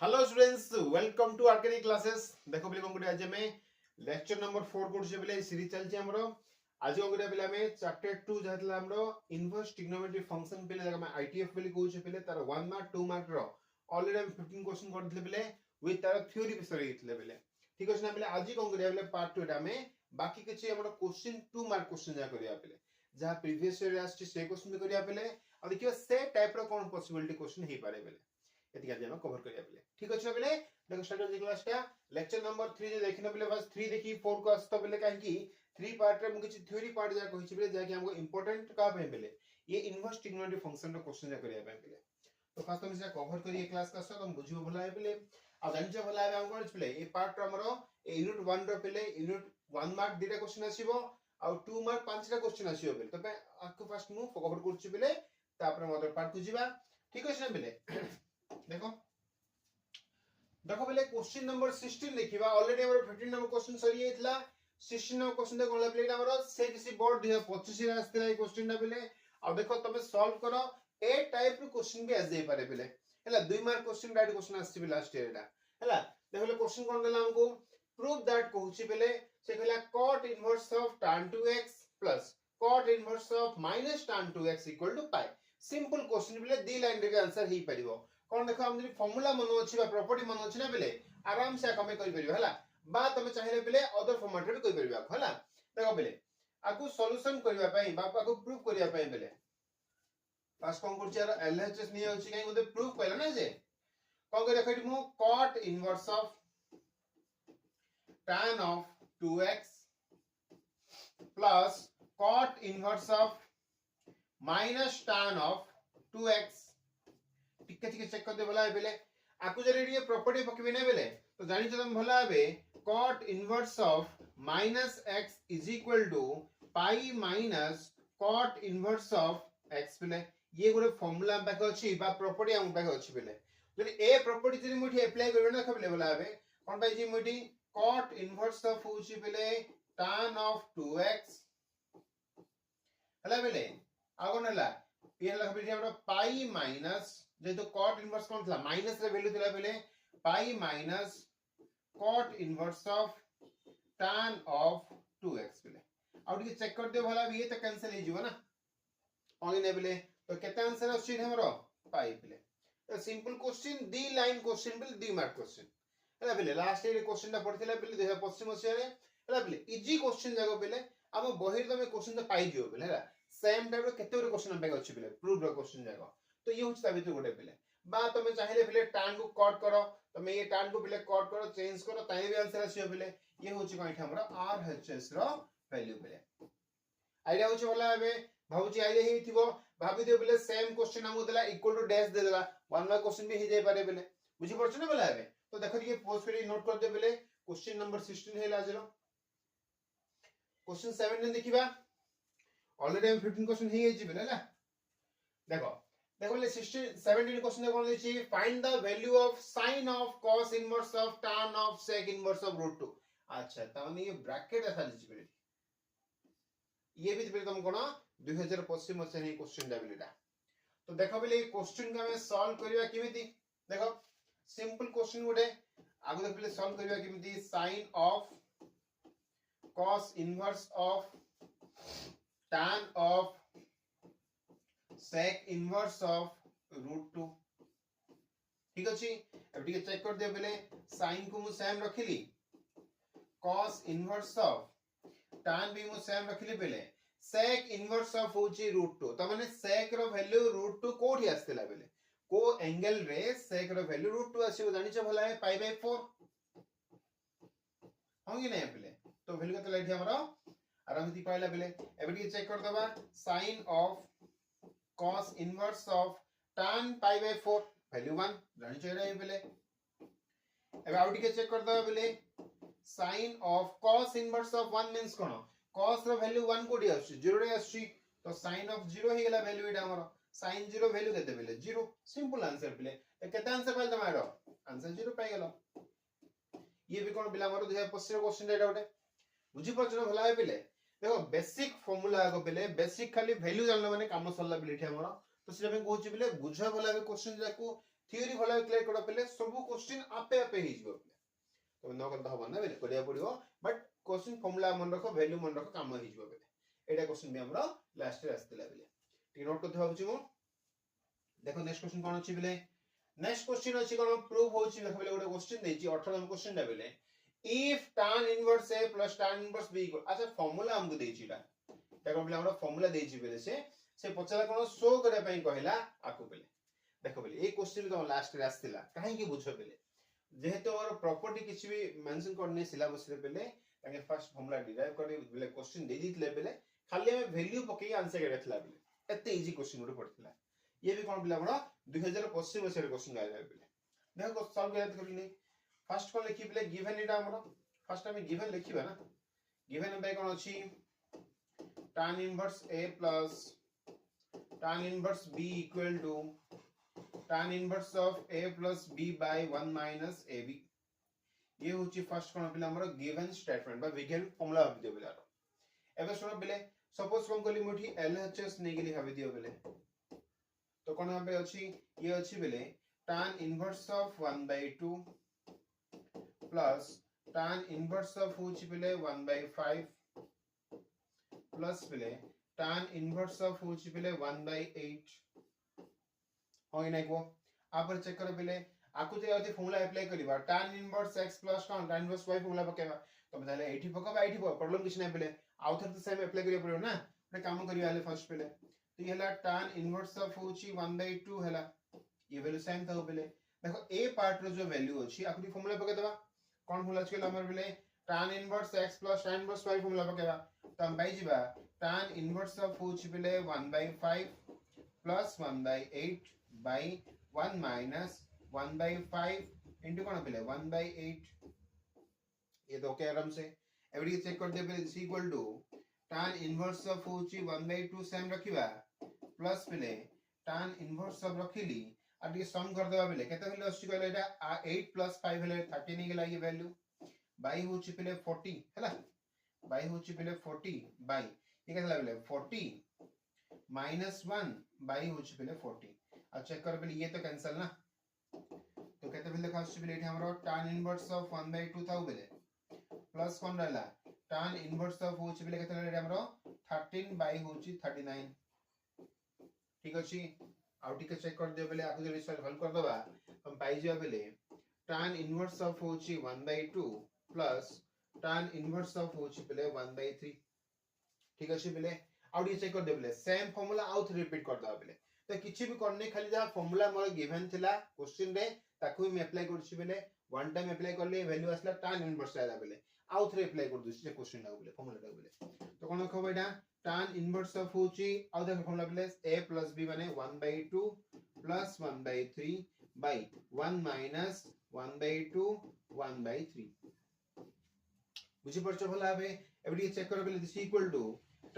Hello students, welcome to आर्केनिक classes. देखो बिले कोन आज में लेक्चर नंबर 4 कोर्स बिले सीरीज चलची हमरो। आज कोन बिले में चैप्टर 2 जातला हमरो इनवर्स ट्रिग्नोमेट्रिक फंक्शन बिले हम आईटीएफ बिले कहू बिले तार 1 मार्क 2 मार्क रो ऑलरेडी हम 15 क्वेश्चन कर दिले बिले विथ तार थ्योरी विषय हितले बिले। ठीक अछि ना बिले आज कोन बिले पार्ट 2 में बाकी किछि हमरो क्वेश्चन 2 मार्क क्वेश्चन जा करिया बिले जहा प्रीवियस ईयर आछि से क्वेश्चन करिया बिले और देखियो से टाइप रो कोन पॉसिबिलिटी क्वेश्चन हे पारे बिले एतिका जे कवर करिया बिले। ठीक अछि बिले देखो स्ट्रैटेजी क्लासटा लेक्चर नंबर 3 जे देखिन बिले बस 3 देखि 4 को आस्तो बिले काहे कि 3 पार्ट रे हम किछि थ्योरी पार्ट जा कहि बिले जा कि हमको इंपोर्टेंट का पे बिले ये इनवर्स ट्रिग्नोमेट्रिक फंक्शन रो क्वेश्चन जा करिया पे बिले। तो फास्ट हम से कवर करिए क्लास का सब हम बुझियो भला है बिले आ जानचे भला है हम कोन बिले ए पार्ट रो हमरो यूनिट 1 रो बिले यूनिट 1 मार्क दिटा क्वेश्चन आसीबो आ 2 मार्क 5 टा क्वेश्चन आसीबो बिले। तो पे आको फास्ट मु कवर करछि बिले तापर मदर पार्ट को जिबा। ठीक अछि ना बिले देखो देखो बिले क्वेश्चन नंबर 16 देखिबा ऑलरेडी हमर 15 नंबर क्वेश्चन सरी जाइतला 16 नंबर क्वेश्चन दे कोला बिले हमर से किसी बोर्ड 2025 रे आस्थिला ए क्वेश्चन ना बिले आ देखो तमे सॉल्व करो ए टाइप रो क्वेश्चन भी आ जाई पारे बिले हला 2 मार्क क्वेश्चन राइट क्वेश्चन आछि बिले लास्ट ईयर रा हला देखले क्वेश्चन कोन देला हमको प्रूव दैट कहूची बिले से कहला cot inverse of tan 2x plus cot inverse of minus tan 2x equal to pi. Simple question बिले दी लाइन रे आंसर ही परिबो कोन देखो हम फार्मूला मनो अछि बा प्रॉपर्टी मनो अछि ना बिले आराम से कमे करि परिबो हला बा तमे चाहिले बिले अदर फॉर्मेट रे करि परिबो हला। देखो बिले आकु सॉल्यूशन करिवा पई बा आकु प्रूफ करिवा पई बिले फास्ट कोन करछि यार एलएचएस नि अछि काई मते प्रूफ पहिला ना जे कोन करे देखि मु cot inverse of tan of 2x plus cot inverse of minus tan of 2x टिके टिके चेक कर दे भला बेले आकु जरे ये प्रॉपर्टी पकबे ने बेले तो जानि छ तुम भला बे cot inverse of minus x is equal to pi minus cot inverse of x बेले ये गोरे फार्मूला बाक अछि बा प्रॉपर्टी हम बाक अछि बेले जदि ए प्रॉपर्टी जदि मुठी अप्लाई करबे ना खबले भला बे कोन भाई जी मुठी cot inverse of होछि बेले tan of 2x हला बेले आगोन हला ये हला खबले हमरा pi minus जेतो cot inverse कोन थला माइनस रे वैल्यू थला बेले pi minus cot inverse of tan of 2x बेले आउ टिके चेक कर दे भला ये त कैंसिल हे जिवो ना ओगे ने बेले तो केते आंसर अछि हमरो pi बेले। तो सिंपल क्वेश्चन दी लाइन क्वेश्चन बेले दी मार्क क्वेश्चन हला बेले लास्ट ईयर क्वेश्चन ता पढथिला बेले 2025 मसिया रे हला बेले इजी क्वेश्चन जागो बेले हम बहिर तमे क्वेश्चन त पाई जियो बेले हला सेम टाइप रो केते रो क्वेश्चन पे अछि बेले प्रूफ रो क्वेश्चन जागो तो ये होछ तबे तो गोटे बेले बा तमे चाहिले बेले tan को कट करो तमे ये tan को बेले कट करो चेंज करो ताई भी आंसर आसियो बेले ये होछ कोइठा हमरा RHS रो वैल्यू बेले आइडिया होछ बोला बे भाबुची आइले ही थिबो भाबी दियो बेले सेम क्वेश्चन हमु देला इक्वल टू डैश दे देला वन मार्क क्वेश्चन भी हे जाय पारे बेले बुझी पड़छ ना बेला बे। तो देखो ये पोस्ट पे नोट कर दे बेले क्वेश्चन नंबर 16 हेला जरो क्वेश्चन 17 देखिबा ऑलरेडी हम 15 क्वेश्चन हे जे बेले ना देखो देखो ले 16 17 क्वेश्चन कोन देछि find the value of sin of cos inverse of tan of sec inverse of √2। अच्छा ताने ये ब्रैकेट ऐसा लिखि बेले ये भी बेले तुम कोन 2025 मसे हे क्वेश्चन दा बेलेटा। तो देखो बेले क्वेश्चन का हमें सॉल्व करिवा किमिति देखो सिंपल क्वेश्चन गुडे आगु देख बेले सॉल्व करिवा किमिति sin of cos inverse of tan of sec inverse of √2। ठीक अछि अब ठीक चेक कर दे बेले sin को मु सेम रखिली cos इनवर्स ऑफ tan भी मु सेम रखिली बेले sec इनवर्स ऑफ होची √2 त माने sec रो वैल्यू √2 कोठी आस्तेला बेले को एंगल रे sec रो वैल्यू √2 आसीबो जानि छ भला है π/4 होंगी नै बेले तो वैल्यू कत लाइठी हमरो आराम से पाइला बेले एबे ठीक चेक कर दबा sin of cos inverse of tan π/4 value 1 जानि छ रे बेले एबे आउ ठीक चेक कर दबा बेले sin of cos inverse of 1 means कोन cos रो वैल्यू 1 कोडी आछि 0 रे आछि तो sin ऑफ 0 हे गेला वैल्यू एटा हमरो sin 0 वैल्यू केते बेले 0 सिंपल आंसर बेले केते आंसर पाइल तमारो आंसर 0 पाइ गेलो ये भी कोन बिला हमरो 2025 क्वेश्चन एटा उठे बुझी पछन भला है बेले देखो बेसिक फार्मूला आगो बेले बेसिक खाली वैल्यू जानलो माने काम सरला बेले एठी हमरो तो से कहूची बेले बुझा भला क्वेश्चन जाकू थ्योरी भला क्लियर कर पले सब क्वेश्चन आपे आपे ही जिवो तो न करता हो ना बेले करिया पड़ियो बट क्वेश्चन फॉर्मूला मन रखो वैल्यू मन रखो काम ही जिवो बेले एटा क्वेश्चन भी हमरो लास्ट रे आस्तिला बेले टी नोट करते होछि मो देखो नेक्स्ट क्वेश्चन कोन अछि बेले नेक्स्ट क्वेश्चन अछि कोन प्रूव होछि देखो बेले गोटे क्वेश्चन देछि 18 नंबर क्वेश्चन दा बेले if tan inverse a plus tan inverse b equal अच्छा फार्मूला हमको देछिटा देखो बेले हमरा फार्मूला देछि बेले से पछला कोन शो करे पई कहला आकु बेले देखो बेले ए क्वेश्चन तो लास्ट रे आस्तिला काहे कि बुझो बेले जेहेतु और प्रॉपर्टी किछि भी मेंशन करने सिलेबस रे बेले ताके फर्स्ट फार्मूला डिराइव करे बेले क्वेश्चन दे दितले बेले खाली हमें वैल्यू पके आंसर करथला बेले एते इजी क्वेश्चन उठे पड़थला ये भी कोन बेले हमरा 2025 वर्ष रे क्वेश्चन आइला बेले देखो सॉल्व करत करिने फर्स्ट कोन लिखि बेले गिवन एटा हमरा फर्स्ट हमें गिवन लिखिबा ना गिवन बाय कोन अछि tan inverse a plus tan inverse b equal to tan inverse of a plus b by 1 minus ab ये होची फर्स्ट कोन पिला हमर गिवन स्टेटमेंट बा गिवन फार्मूला भाबि दियो बेला एबे सुनो बेले सपोज कोन कली मोठी एलएचएस नै गेली भाबि दियो बेले तो कोन हबे अछि ये अछि बेले tan inverse of 1 by 2 plus tan inverse of होची बेले 1 by 5 plus बेले tan inverse of होची बेले 1 by 8 होय नै को आपर चेक कर बेले आकु जे अथि फार्मूला अप्लाई करबा tan inverse x plus tan tan inverse y formula पकेबा तो बताले 80 पकबा 80 प्रॉब्लम किछ नै बेले आउथर तो सेम अप्लाई करियो पड़ो ना रे काम करियो आले फर्स्ट बेले तो ये हला tan इनवर्स ऑफ होची 1/2 हला ये वैल्यू सेम था बेले देखो ए पार्ट रो जो वैल्यू अछि आकु फार्मूला पके देबा कोन फार्मूला अछि हमर बेले tan inverse x plus tan inverse y formula पकेबा तो हम पाई जिबा tan इनवर्स ऑफ होची बेले 1/5 plus 1/8 by 1 minus 1 by 5 into कौन पहले 1 by 8 ये तो क्या आराम से एवरी चेक कर दे पहले is equal to tan inverse of होची 1 by 2 सेम रखिबा प्लस पहले tan इनवर्स ऑफ रखिली और ये सम कर देबा पहले केते भेले अछि कहले एटा 8 plus 5 भेले 13 नि गेला ये वैल्यू बाई होची पहले 40 हैला बाई होची पहले 40 बाई ये केतला पहले 40 minus 1 बाई होची पहले 40 अब चेक कर पहले ये तो कैंसिल ना तो कहते पहले खास पहले एठी हमरो tan इनवर्स ऑफ 1/2 था बेले प्लस कोन रहला tan इनवर्स ऑफ होची बेले केते रहला हमरो 13 बाई होची 39 ठीक अछि आउ ठीक चेक कर दियो बेले आकु जे सॉल्व हल कर दबा हम पाई जिया बेले tan इनवर्स ऑफ होची 1/2 प्लस tan इनवर्स ऑफ होची बेले 1/3 ठीक अछि बेले आउ ये चेक कर दे बेले सेम फार्मूला आउ रिपीट कर दबा बेले तो किछि भी करने खाली जा फार्मूला मोर गिवन थिला क्वेश्चन रे ताकू हम अप्लाई करछि बेले वन टाइम अप्लाई करले वैल्यू आसला tan इनवर्स आला बेले आउ थ्रे अप्लाई कर दुछि क्वेश्चन ला बेले फार्मूला ला बेले तो कोन खबो एटा tan इनवर्स ऑफ होची आउ देखो फार्मूला बेले a plus b माने 1/2 plus 1/3 by 1 minus 1/2 1/3 बुझि परछो भला बे एबडी चेक कर बेले this equal to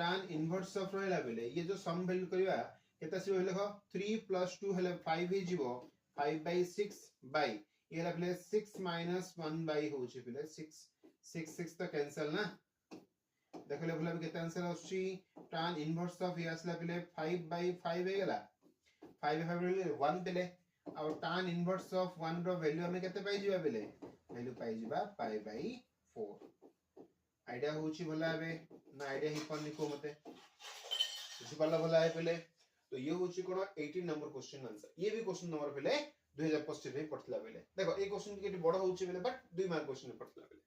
tan inverse of रहला बेले ये जो सम वैल्यू करबा केता से देखो 3 plus 2 हेले 5 ही जीवो 5/6 बाय ये हेला बेले 6 minus 1 बाय होची बेले 6 6 6 तो कैंसिल ना देखले भला केता आंसर आछि tan इनवर्स ऑफ ये असला बेले 5/5 हे गेला 5/5 बेले 1 बेले और tan इनवर्स ऑफ 1 रो वैल्यू हमें केते पाई जीवा बेले वैल्यू पाई जीवा 5/4 आईडिया होची भला बे ना आईडिया ही कोन को मते बुझि पाला भला है बेले तो ये होची कोन 18 नंबर क्वेश्चन आंसर ये भी क्वेश्चन नंबर पहले 2025 रे पड़तला बेले देखो ए क्वेश्चन के बड़ होची बेले बट 2 मार्क क्वेश्चन पड़तला बेले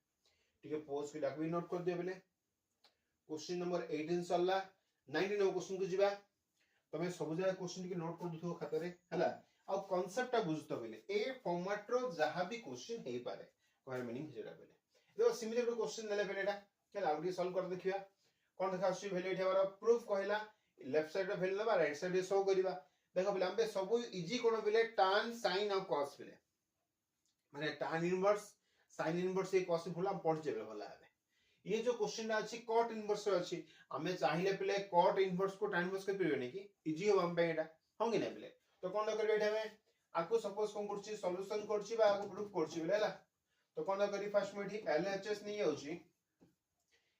ठीक है पोज के डाक भी नोट कर दियो बेले क्वेश्चन नंबर 18 सल्ला 19 नंबर क्वेश्चन को जिबा तमे सब जगह क्वेश्चन के नोट कर दुथो खाता रे हला आ कांसेप्ट ता बुझतो बेले ए फॉर्मेट रो जहां भी क्वेश्चन हेई पारे कोर मीनिंग हेजरा बेले देखो सिमिलर क्वेश्चन नेले बेले एटा चल आउडी सॉल्व कर देखिया कोन देखा आसी वैल्यू एठी हमरा प्रूफ कहला लेफ्ट साइड रे वैल्यू लेबा राइट साइड रे शो करबा देखो बेले हमबे सब इजी कोन बेले tan sin और cos बेले माने tan इनवर्स sin इनवर्स ए cos फुला पड़ जेबे होला है ये जो क्वेश्चन अछि cot इनवर्स अछि हमें चाहिए पहले cot इनवर्स को tan इनवर्स कर परियो नै कि इजी हो हम पे एटा होंगे नै बेले तो कोन करबे एटा में आको सपोज कोन करछि सॉल्यूशन करछि बा आको प्रूफ करछि बेले हला तो कोन करी फर्स्ट में एठी LHS नै होछि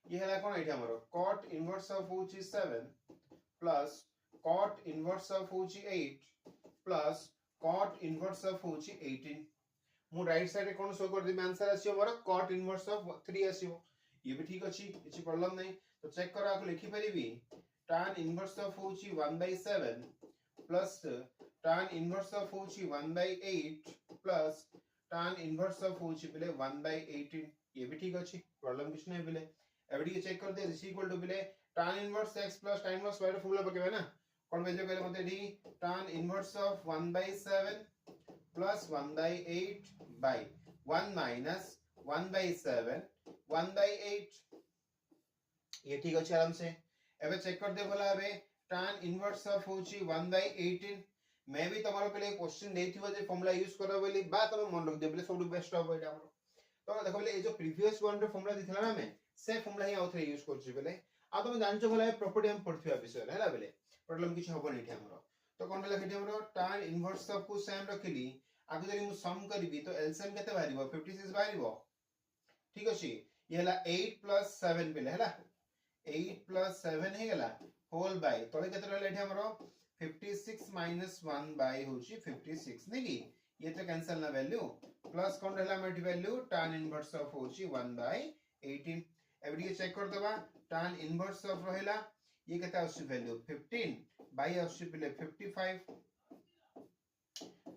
ये हला कोन एठी हमरो cot इनवर्स ऑफ होछि 7 plus cot inverse of होची 8 plus cot inverse of होची 18 मु राइट साइड रे कोन शो कर देबे आंसर आसीयो मोर cot inverse of 3 आसीयो ये भी ठीक अछि किछि प्रॉब्लम नै तो चेक करा आको लिखि परिबी tan inverse of होची 1/7 plus tan inverse of होची 1/8 plus tan inverse of होची बेले 1/18 ये भी ठीक अछि प्रॉब्लम किछ नै बेले एबडी के चेक कर दे इज इक्वल टू बेले tan inverse x plus tan inverse y रे फॉर्मूला पकेबे ना कोन बेजे कहले मते D tan inverse of 1/7 plus 1/8 by 1 minus 1/7 1/8 ये ठीक अछि आराम से एबे चेक कर दे भला बे tan inverse of होची 1/18 मैं भी तमारो पहले क्वेश्चन देथिबो जे फॉर्मूला यूज करो बोली बा तम मन रख दे बोले सब बेस्ट ऑफ एटा हमरो तो देखो बोले ए जो प्रीवियस वन रे फॉर्मूला दिथला ना मैं से फॉर्मूला ही आउथरे यूज करछि बोले आ तुम जानछो बोले प्रॉपर्टी हम पढ़थिया विषय हैला बोले प्रॉब्लम किछ हबो नै हमरो तो कोन लखिथि हमरो tan inverse of को सेम रखिली आगु जरी मु सम करबी तो एलसीएम केते बारिबो 56 बारिबो ठीक अछि ये हला 8 plus 7 पेले हला 8 plus 7 हे गला होल बाय तळे केते रहले एठी हमरो 56 minus 1 बाय होची 56 नै की ये तो कैंसिल ना वैल्यू प्लस कोन रहला मेटी वैल्यू tan इनवर्स ऑफ होची 1/18 एबडी के चेक कर दबा tan इनवर्स ऑफ रहला ये केते आसी वैल्यू 15 बाय आसी पेले 55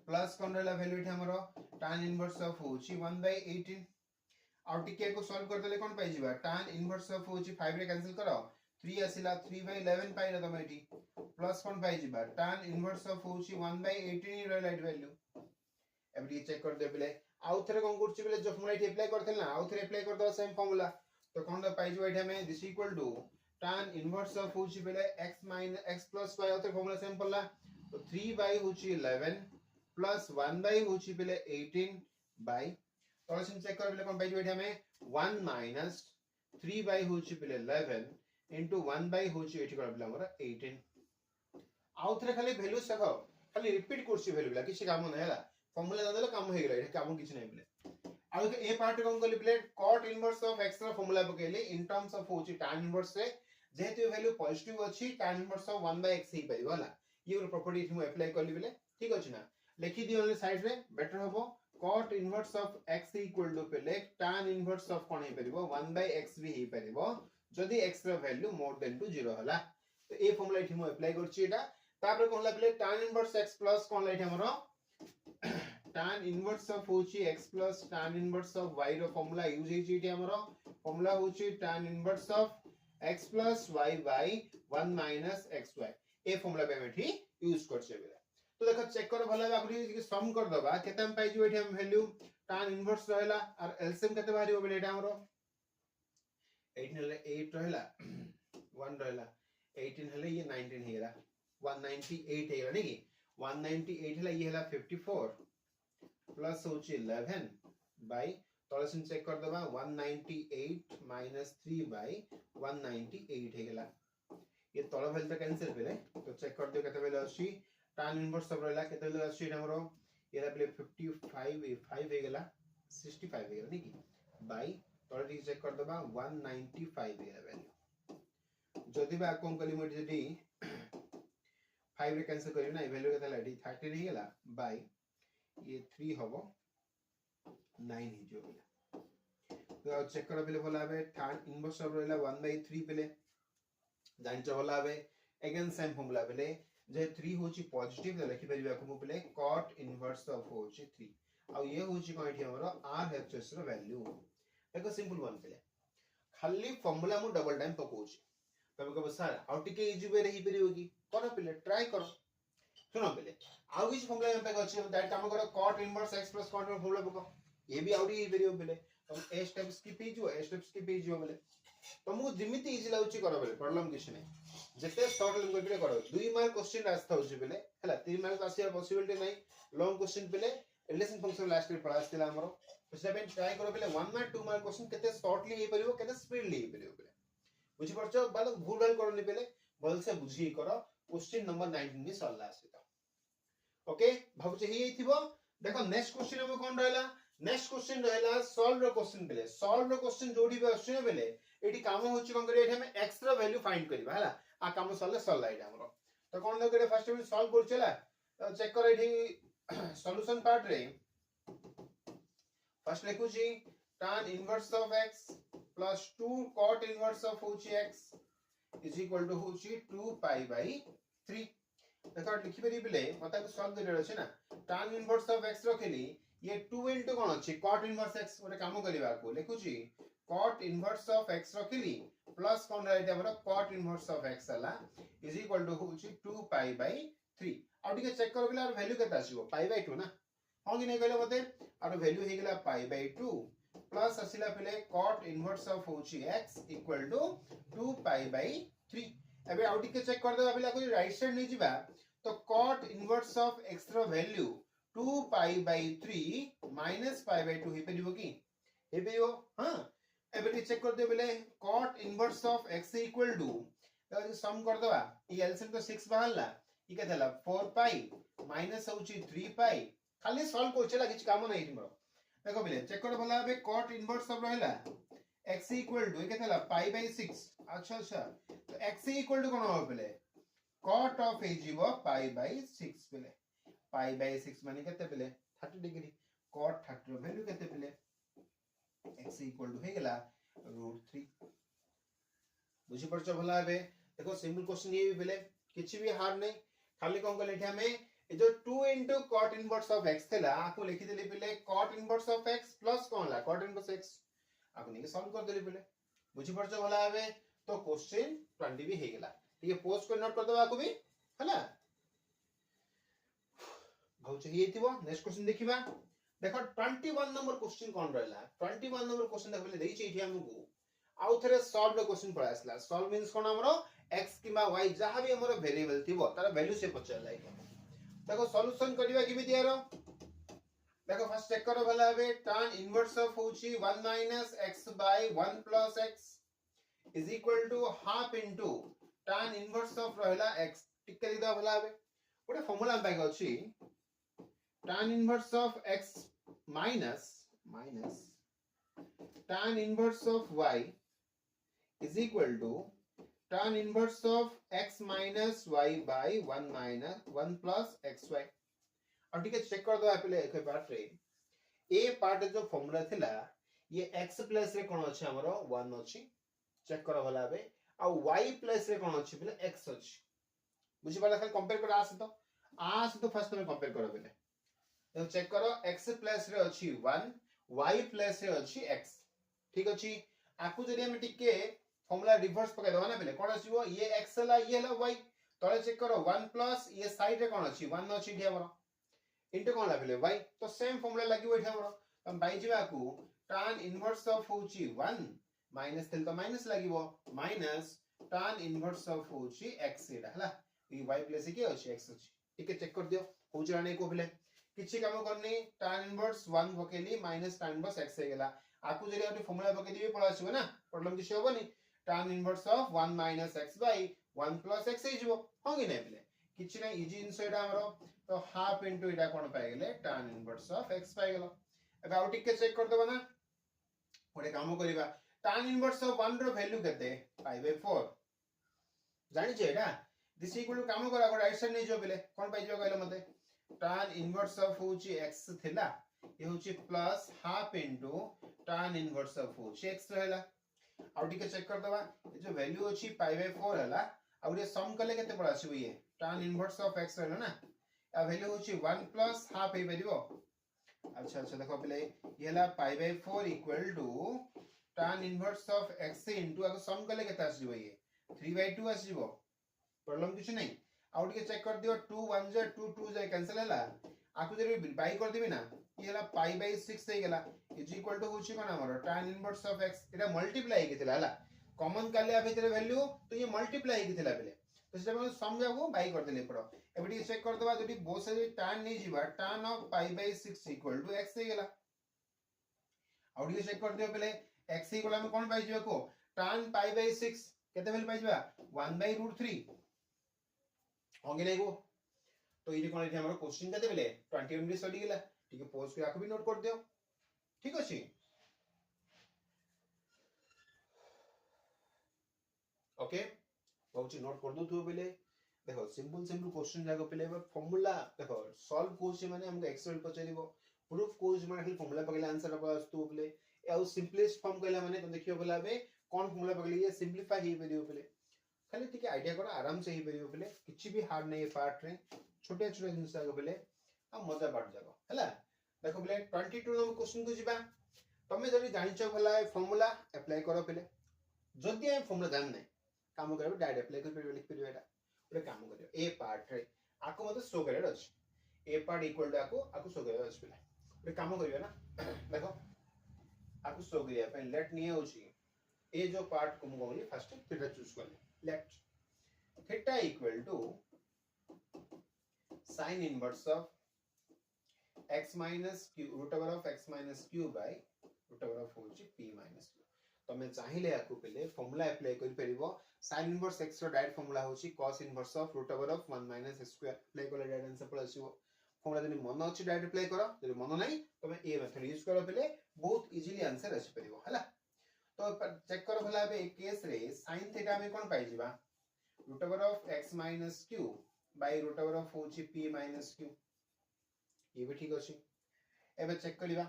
प्लस कोन रहला वैल्यू एठी हमरो tan इनवर्स ऑफ होची 1/18 आउ टिके को सॉल्व कर देले कोन पाइ जिबा tan इनवर्स ऑफ होची 5 रे कैंसिल करो 3 आसीला 3/11 पाइला तमे एठी प्लस कोन पाइ जिबा tan इनवर्स ऑफ होची 1/18 रहला एट वैल्यू एबडी चेक कर दे बेले आउ थरे कोन करछि बेले जो फॉर्मूला एठी अप्लाई करथल ना आउ थरे अप्लाई कर दो सेम फॉर्मूला तो कोन पाइ जिबा एठी हमें this equal to tan inverse of होची बेले x - x + y आउ थरे फॉर्मूला सेम पड़ला तो 3 होची 11 प्लस 1 होची बेले 18 बाय तो सिम चेक कर बेले कोन पाइ जिबा एठी हमें 1 माइनस 3 होची बेले 11 into 1 होची एठी कर बेले हमरा 18 आउ थरे खाली वैल्यू सको खाली रिपीट करछि वैल्यू बेला किछि काम नै हला फॉर्मूला दादले काम हो गेला एठी काम किछि नै बेले आउ के ए पार्ट कोन कली बेले cot इनवर्स ऑफ x रा फॉर्मूला पकेले इन टर्म्स ऑफ होची tan इनवर्स रे जेहेतु वैल्यू पॉजिटिव अछि tan इनवर्स ऑफ 1/x ही परिबो हला ये प्रॉपर्टी इथि मु अप्लाई करली बेले ठीक अछि ना लिखि दियो ओनली साइड रे बेटर हबो cot inverse of x equal to पेले tan इनवर्स ऑफ कोन हे परिबो 1/x भी हे परिबो जदी x रा वैल्यू मोर देन टू 0 हला तो ए फॉर्मूला इथि मु अप्लाई करछि एटा तापर कोन लागले tan इनवर्स x प्लस कोन लाइट हमरो tan इनवर्स ऑफ होची x plus tan inverse of y रो फॉर्मूला यूज हेची एटी हमरो फॉर्मूला होची tan inverse of x plus y by 1 minus xy ए फॉर्मूला पे एठी यूज करछे बेला तो देखो चेक करो भला आगुरी सम कर दबा केते हम पाइ जो एठी हम वैल्यू tan इनवर्स रहला और एलसीएम केते बाहरी होबे एटा हमरो 18 हले 8 रहला 1 रहला 18 हले ये 19 हेला 198 हेला नेकी 198 हला ये हला 54 प्लस होची 11 बाय तळसिन चेक कर दबा 198 माइनस 3 बाय 198 हेला ये तळ वैल्यू तो कैंसिल पेले तो चेक कर दियो केते वैल्यू आसी tan इनवर्स सब रहला केते वैल्यू आसी हमरो येला पेले 55 5 हेगला 65 हेगला नेकी बाय तळ टी चेक कर दबा 195 हेला वैल्यू जदी बा कोन कली मोटी जदी 5 रे कैंसिल करियो ना वैल्यू केते लाडी 13 हेगला बाय ये 3 हबो 9 ही जो बेला तो चेक कर बेले भला बे tan इनवर्स सब रहला 1/3 पेले जानचो भला बे अगेन सेम फॉर्मूला बेले जे 3 होची पॉजिटिव त लिखि परिबा को बेले cot इनवर्स ऑफ होची 3 आ ये होची कोन एठी हमरो RHS रो वैल्यू देखो सिंपल वन पेले खाली फॉर्मूला मु डबल टाइम पकोची तबे को सर आउ टिके इजी वे रही परिबो की कोन पेले ट्राई करो सुनो पेले आउ किछ फॉर्मूला पे अछि हम दैट काम करो cot inverse x plus cot formula पको ये भी आउडी ही परिबो पेले तुम ए स्टेप स्किप ही जो बेले तुमको जिमिति इजी लाउची करो बेले प्रॉब्लम किछ नै जते शॉर्ट लंग करके करो 2 मार्क क्वेश्चन आस्था होची बेले हला 3 मार्क आसी पॉसिबिलिटी नै लॉन्ग क्वेश्चन पेले रिलेशन फंक्शन लास्ट रे पढ़ा आस्थिला हमरो तो सेवन ट्राई करो बेले 1 मार्क 2 मार्क क्वेश्चन केते शॉर्टली हे परिबो केते स्पीडली हे परिबो बेले बुझी परछो बाल भूल भाल करनी पेले बोल से बुझी करो क्वेश्चन नंबर 19 में सल्ला आसीता ओके भाबुचे ही थिबो देखो नेक्स्ट क्वेश्चन में कोन रहला नेक्स्ट क्वेश्चन रहला सॉल्व रो क्वेश्चन बेले सॉल्व रो क्वेश्चन जोडी बे आछे बेले एटी काम होची कोन करे एठी हम x रो वैल्यू फाइंड करबा हला आ काम सल्ला सल्ला एटा हमरो तो कोन न करे फर्स्ट में सॉल्व कर चला तो चेक कर एठी सॉल्यूशन पार्ट रे फर्स्ट लिखु छी tan inverse of x plus 2 cot inverse of होची x इज इक्वल टू होची 2 पाई बाय 3 देखो लिखि परि बिले मता को सॉल्व करले अछि ना tan इनवर्स ऑफ x रखली ये 2 इनटू कोन अछि cot इनवर्स x ओटे काम करबा को लिखु छी cot इनवर्स ऑफ x रखली प्लस कोन राइट हमर cot इनवर्स ऑफ x हला इज इक्वल टू होची 2 पाई बाय 3 आ ठीक चेक कर बिला वैल्यू केता आसीबो पाई बाय 2 ना हां कि नै कहले मते आरो वैल्यू हे गेला पाई बाय 2 प्लस असिला पले cot इनवर्स ऑफ होची x equal to 2 pi by 3 एबे आउ ठीक चेक कर देबा बिला को राइट साइड नै जिबा तो cot इनवर्स ऑफ x रो value 2 pi by 3 minus pi by 2 हे परिबो की हे परिबो हां एबे चेक कर दे बेले cot inverse of x equal to तो सम कर दवा ई एलसीएम तो 6 बाहरला ई के देला 4 पाई माइनस होची 3 पाई खाली सॉल्व कोचेला किछ काम नै हिमरो देखो बेले चेक कर भला बे cot इनवर्स ऑफ रहला x इक्वल टू ई के देला पाई बाय 6 अच्छा अच्छा तो x इक्वल टू कोन हो बेले cot ऑफ ए जीवो पाई बाय 6 बेले पाई बाय 6 माने केते बेले 30 डिग्री cot 30 रो वैल्यू केते बेले x इक्वल टू हे गेला √3 बुझी परछ भला बे देखो सिंपल क्वेश्चन ये भी बेले किछि भी हार नै खाली कोन को लेठा में ए जो 2 into cot inverse of x थेला आको लिखि देली बेले cot inverse of x plus कोन ला cot inverse x आको नेके सॉल्व कर देली बेले बुझी परछ भला बे तो क्वेश्चन 20 भी हे गेला ठीक है पोस्ट को नोट कर दबा आको भी हला बहुत चाहिए थिबो नेक्स्ट क्वेश्चन देखिबा देखो 21 नंबर क्वेश्चन कोन रहला 21 नंबर क्वेश्चन देख बेले देई छी इठी हमकु आउ थरे सॉल्व द क्वेश्चन पड़ा आसला सॉल्व मींस कोन हमरो x किबा y जहां भी हमरो वेरिएबल थिबो तार वैल्यू से पचर लाइक देखो सॉल्यूशन करिवा किबि दियारो देखो फर्स्ट चेक करो भला बे tan इनवर्स ऑफ होची 1 minus x by 1 plus x is equal to half into tan inverse of रहला x टिक करि द भला बे ओटे फार्मूला बाय अछि tan inverse of x minus tan inverse of y is equal to tan inverse of x minus y by 1 minus 1 plus xy अब ठीक है चेक कर दो पहले एक पार्ट रे ए पार्ट जो फार्मूला थिला ये x प्लस रे कोन अछि हमरो 1 अछि चेक करो भला बे आ y प्लस रे कोन अछि बोले x अछि बुझि पाला खाली कंपेयर कर आस तो फर्स्ट में कंपेयर करो पहले तो चेक करो x प्लस रे अछि 1 y प्लस रे अछि x ठीक अछि आकु जदी हम टिके फार्मूला रिवर्स पके दवा ना पहले कोन आसीबो ये x ला ये ला y तळे चेक करो 1 प्लस ये साइड रे कोन अछि 1 अछि ठी हमरो इनटू कोन ला पहले y तो सेम फार्मूला लागिबो ठी हमरो हम बाई जिबा आकु tan इनवर्स ऑफ होची 1 माइनस तेल तो माइनस लागिबो माइनस tan इनवर्स ऑफ होची x एटा हला ई y प्लस के अछि x अछि ठीक है चेक कर दियो होची राने को पहले किछि काम करनी tan इनवर्स 1 पकेली माइनस tan इनवर्स x हे गेला आकु जरी आउट फार्मूला पके दिबे पळा आसीबो ना प्रॉब्लम किछि होबनी tan inverse of 1 minus x by 1 plus x हे जिवो होगी नै बले किछि नै इजी इनसाइड हमरो तो हाफ इनटू इटा कोन पाए गेले tan इनवर्स ऑफ x पाए गेलो अब आउट के चेक कर देबा ना ओडे काम करिबा tan इनवर्स ऑफ 1 रो वैल्यू केते पाई बाय 4 जानि छै एटा दिस इक्वल टू काम करा राइट साइड नै जो बले कोन पाइ जो कहले मते tan इनवर्स ऑफ होची x थिला ये होची plus half into tan inverse of होची x रहला आउ ठीक चेक कर दवा ये जो वैल्यू अछि पाई बाय 4 हला आउ ये सम कले केते पड़ा आसीबो ये tan इनवर्स ऑफ x रहला ना आ वैल्यू होची 1 प्लस हाफ हे परिबो अच्छा अच्छा देखो पहले ये हला pi by 4 equal to tan inverse of x into अगर सम कले केते आसीबो ये 3/2 आसीबो प्रॉब्लम किछ नै आउ ठीक चेक कर दियो 2 1 जा 2 2 जा कैंसिल हला आकु जरी बाई कर दिबी ना ये हला पाई बाय 6 हे गेला इज इक्वल टू होची कोन हमर tan inverse of x Etah multiply किथिला हला कॉमन काले आ भीतर वैल्यू तो ये मल्टीप्लाई किथिला बेले तो सेटा हम सम जाको बाई कर देले पड़ो एबडी चेक कर दबा जदी बोथ साइड tan नै जीवा tan of pi by 6 equal to x हे गेला आउ ठीक चेक कर दियो पहले x इक्वल हम कोन पाइ जीवा को tan पाई बाय 6 केते वैल्यू पाइ जीवा 1/√3 होगे नै गो तो ये कोन हमर क्वेश्चन केते बेले 20 मिनट सडी गेला ठीक है पॉज के आखो भी नोट कर दियो ठीक अछि ओके बहुत नोट कर दो तू बेले देखो सिंपल सिंपल क्वेश्चन जाको पिले फॉर्मूला देखो सॉल्व कोच माने हमको एक्सेल पचरिबो प्रूफ कोच माने खाली फॉर्मूला पकले आंसर अब आस्तु पिले या सिंपलेस्ट फॉर्म कहला माने तो देखियो बोला बे कोन फॉर्मूला पकले ये सिंपलीफाई ही परियो पिले खाली ठीक आइडिया करो आराम से ही परियो पिले किछि भी हार्ड नहीं पार्ट रे छोटे छोटे जिंस जाको पिले आ मजा पाट जाको हला देखो पिले 22 नंबर क्वेश्चन को जिबा तमे जदी जानिचो भला फॉर्मूला अप्लाई करो पिले जदी हम फॉर्मूला जान नै काम करबो डायरेक्ट अप्लाई कर परियो लिख परियो एटा ओरे काम करियो ए पार्ट रे आको मते शो करे अछि ए पार्ट इक्वल टू आको शो करे अछि पिला ओरे काम करियो ना देखो आको शो करिया पे लेट निये होछि ए जो पार्ट को मगोली फर्स्ट थीटा चूज कर ले left theta equal to sin inverse of x minus q root over of x minus q by root over of होछि p minus q तमे चाहिले आको पले फॉर्मूला अप्लाई करि परिबो sin इनवर्स x रो डायरेक्ट फॉर्मूला होछि cos inverse of root over of 1 minus square apply करले डायरेक्ट आंसर पळ आसीबो फॉर्मूला जनी मन अछि डायरेक्ट अप्लाई करो जनी मन नै तमे ए मेथड यूज करो पले बहुत इजीली आंसर आसी परिबो हला तो चेक करो भला बे केस रे sin थीटा में कोन पाइ जिबा root over of x minus q by root over of होछि p minus q ये भी ठीक अछि एबे चेक करिबा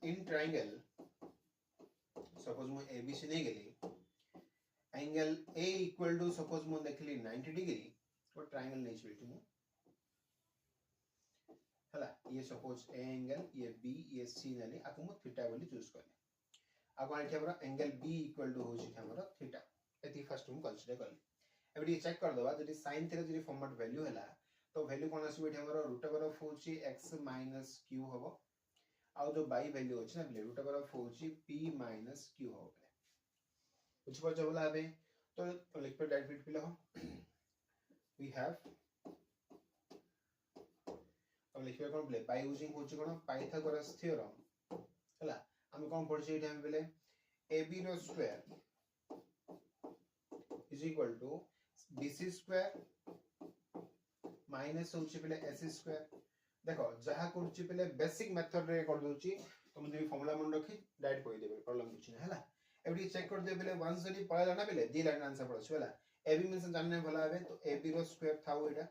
इन ट्रायंगल सपोज मु एबीसी नै गेली angle A equal to suppose मु देखली 90 डिग्री और ट्रायंगल नै छिलि मु हला ये सपोज ए एंगल ये बी ये सी नेली आको मु थीटा बोली चूज करले आको आठी हमरा एंगल बी इक्वल टू होछि हमरा थीटा एती फर्स्ट मु कंसीडर करली एबे चेक कर दबा जदी sin थीटा जदी फॉर्मेट वैल्यू हला तो वैल्यू कोन आसी बेठी हमरो रूट ओवर ऑफ होची x माइनस q होबो आ जो बाई वैल्यू होची ना बले रूट ओवर ऑफ होची p माइनस q होबो कुछ पर जबला हबे तो लिख पे डायरेक्ट पिला हो वी हैव तो लिख पे कोन बले बाई यूजिंग होची कोन पाइथागोरस थ्योरम हला हम कोन पढछि एटा हम बले ab रो square is equal to bc square minus होची पले s स्क्वायर देखो जहा करछि पले बेसिक मेथड रे कर दोछि तुम जदी फार्मूला मन रखी डायरेक्ट कहि देबे प्रॉब्लम कुछ नै हला एबडी चेक कर दे पले वंस जदी पळा जाना पले दी लाइन आंसर पड़छ हला ab मींस जानने भला हबे तो ab रो स्क्वायर थाउ एटा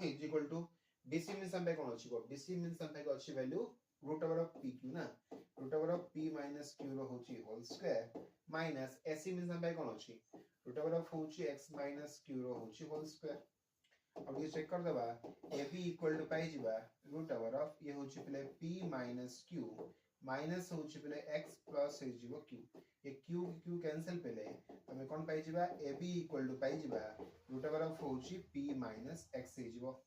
is equal to bc means हम पे कोन अछि को bc मींस हम पे अछि value root over of pq ना root over of p minus q रो होछि whole square minus ac means हम पे कोन अछि रूट ओवर ऑफ होछि x माइनस q रो होछि होल स्क्वायर अब ये चेक कर दबा ab इक्वल टू पाई जिबा रूट ओवर ऑफ ये होछि पले p माइनस q माइनस होछि पले x प्लस हे जिवो q ये q q कैंसिल पले हमें कोन पाई जिबा ab इक्वल टू पाई जिबा रूट ओवर ऑफ होछि p माइनस x हे जिवो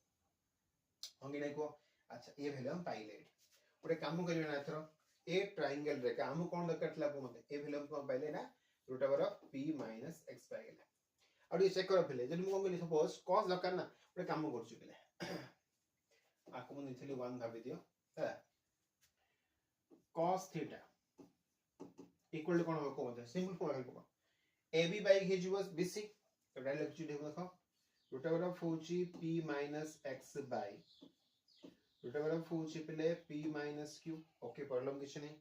होंगी नै को अच्छा ये वैल्यू हम पाइले ओरे काम करियो ना एथरो ए ट्रायंगल रे काम कोन दकटला को मते ए वैल्यू हम पाइले ना root over of p minus x पाइले और ये चेक करो पहले जब मु कोन सपोज cos दरकार ना ओरे काम करछु पहले आको मन इथली 1 भाबी दियो है cos थीटा इक्वल टू कोन हो को मते सिंपल फॉर्म को ab बाय हे जिवस bc तो डायरेक्ट लिखछु देखो रूट ओवर ऑफ होची p minus x by root over of होची पहले p minus q okay problem किछ नै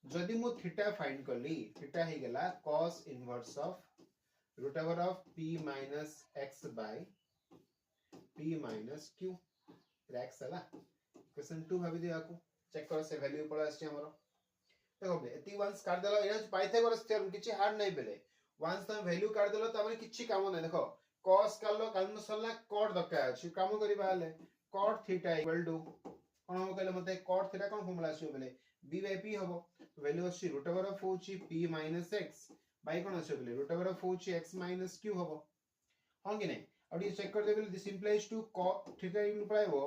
जदी मु थीटा फाइंड करली थीटा हे गेला cos inverse of root over of p minus x by p minus q x हला क्वेश्चन 2 भाबी दिया को चेक करो से वैल्यू पड़ा आछि हमरो देखो बे एती वंस काट देलो एना पाइथागोरस थ्योरम किछि हार्ड नै बेले वंस तुम वैल्यू काट देलो त हमरे किछि काम नै देखो cos करलो काल सल्ला cot दका अछि काम करी बाले cot थीटा इक्वल टू कोन हम कहले मते cot थीटा कोन फॉर्मूला आछि बेले b by p हबो वैल्यू अछि root over of होछि p minus x बाय कोन अछि बेले रूट ओवर ऑफ होछि x माइनस q हबो होंगी नै और ये चेक कर दे बेले this implies to cot theta इंप्लाइबो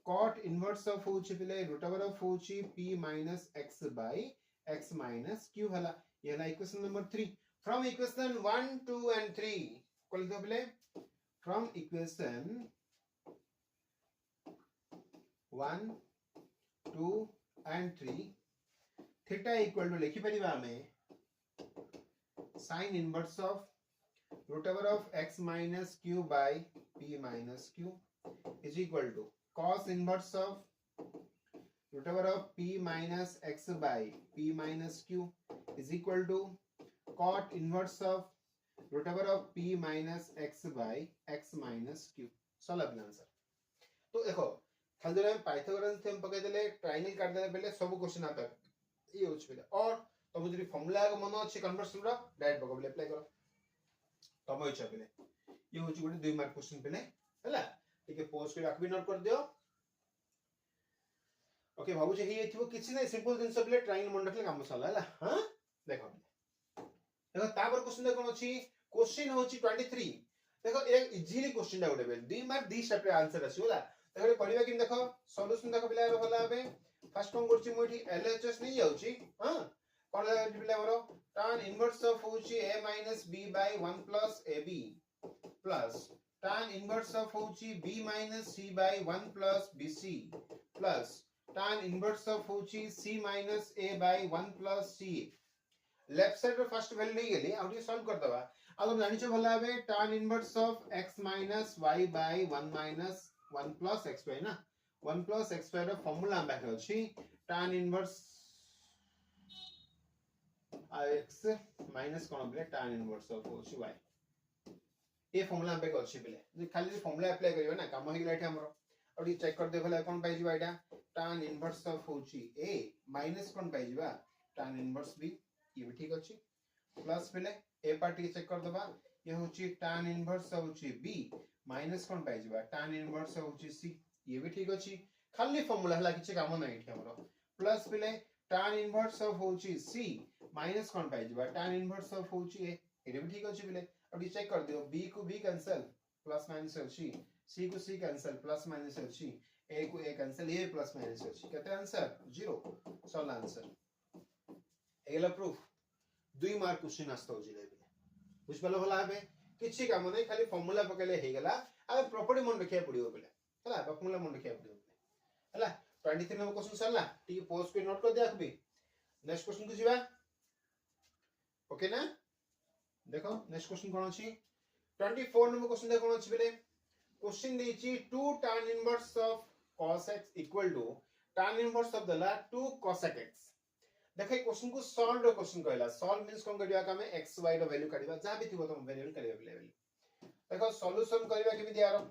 cot इनवर्स ऑफ होछि बेले रूट ओवर ऑफ होछि p minus x by x minus q हला ये हला equation number 3 from equation 1 2 and 3 कोन दे बेले from equation 1 2 and 3 theta equal to लिखि परिबा हमें sin inverse of root over of x minus q by p minus q is equal to cos inverse of root over of p minus x by p minus q is equal to cot inverse of root over of p minus x by x minus q solve अपना answer. तो देखो खाली जरा Pythagoras theorem पके देले triangle काट देले पहले सब क्वेश्चन आता ये होछ पहले और तुम जदी फार्मूला को मन अछि कन्वर्सन रो डायरेक्ट पके अप्लाई करो तुम इच्छा पहले ये होछ गोटे 2 मार्क क्वेश्चन पहले हला ठीक है पोस्ट के आकबी नोट कर दियो ओके भाबु जे हे थिबो किछि नै सिंपल जिंस पहले ट्रायंगल मन रखले काम सला हला हां देखो देखो तापर क्वेश्चन कोन अछि क्वेश्चन होछि 23 देखो एक इजीली क्वेश्चन दा गोटे 2 मार्क 2 स्टेप रे आंसर अछि होला देखो पढिबा कि देखो सॉल्यूशन देखो पिला रो भला बे फर्स्ट कोन करछि मोठी एलएचएस नै जाउछि हां कोन लागि पिला मोर tan इनवर्स ऑफ होछि a - b / 1 + ab plus tan inverse of होछि b - c / 1 + bc plus tan inverse of होछि c - a / 1 + c left side रो फर्स्ट वैल्यू नै गेली आउ सॉल्व कर दबा आ तुम जानि छ भला बे tan inverse of x - y / 1 - 1 + xy ना 1 + xy रो फार्मूला हम बाके अछि tan इनवर्स x माइनस कोन बले tan इनवर्स ऑफ होछि y ए फार्मूला हम बाके अछि बले जे खाली फार्मूला अप्लाई करियो ना काम होई लाठी हमरो और ये चेक कर दे भला कोन पाइ जिबा एटा tan इनवर्स ऑफ होछि a माइनस कोन पाइ जिबा tan इनवर्स b ये भी ठीक अछि प्लस पहले ए पार्ट के चेक कर दबा ये होछि tan इनवर्स होछि b माइनस कोन पाइ जिबा tan इनवर्स होछि c ये भी ठीक अछि खाली फार्मूला हला किछ काम नै एठी हमरो प्लस पहले tan इनवर्स होछि c माइनस कोन पाइ जिबा tan इनवर्स होछि a ये भी ठीक अछि पहले अब ये चेक कर दियो b को b कैंसिल प्लस माइनस अछि c को c कैंसिल प्लस माइनस अछि a को a कैंसिल ये प्लस माइनस अछि केते आंसर 0 सॉल्व आंसर एला प्रूफ 2 मार्क क्वेश्चन आस्तो जिले बुझ पालो भला हबे किछि काम नै खाली फार्मूला पकेले हे गेला आ प्रॉपर्टी मन रखिया पडियो बेले हला फार्मूला मन रखिया पडियो हला 23 नंबर क्वेश्चन सरला टी पोस्ट पे नोट कर दिया कभी नेक्स्ट क्वेश्चन को जीवा ओके ना देखो नेक्स्ट क्वेश्चन कोन अछि 24 नंबर क्वेश्चन दे कोन अछि बेले क्वेश्चन देछि 2 tan inverse of cos x equal to tan inverse of the 2 cosec x देखै क्वेश्चन को सॉल्व रो क्वेश्चन कहला सॉल्व मींस कोन करिया का में x y रो वैल्यू काढिबा जा भी थिबो तुम वेरिएबल काढिबा लेवल देखो सॉल्यूशन करिबा केमि दिया रो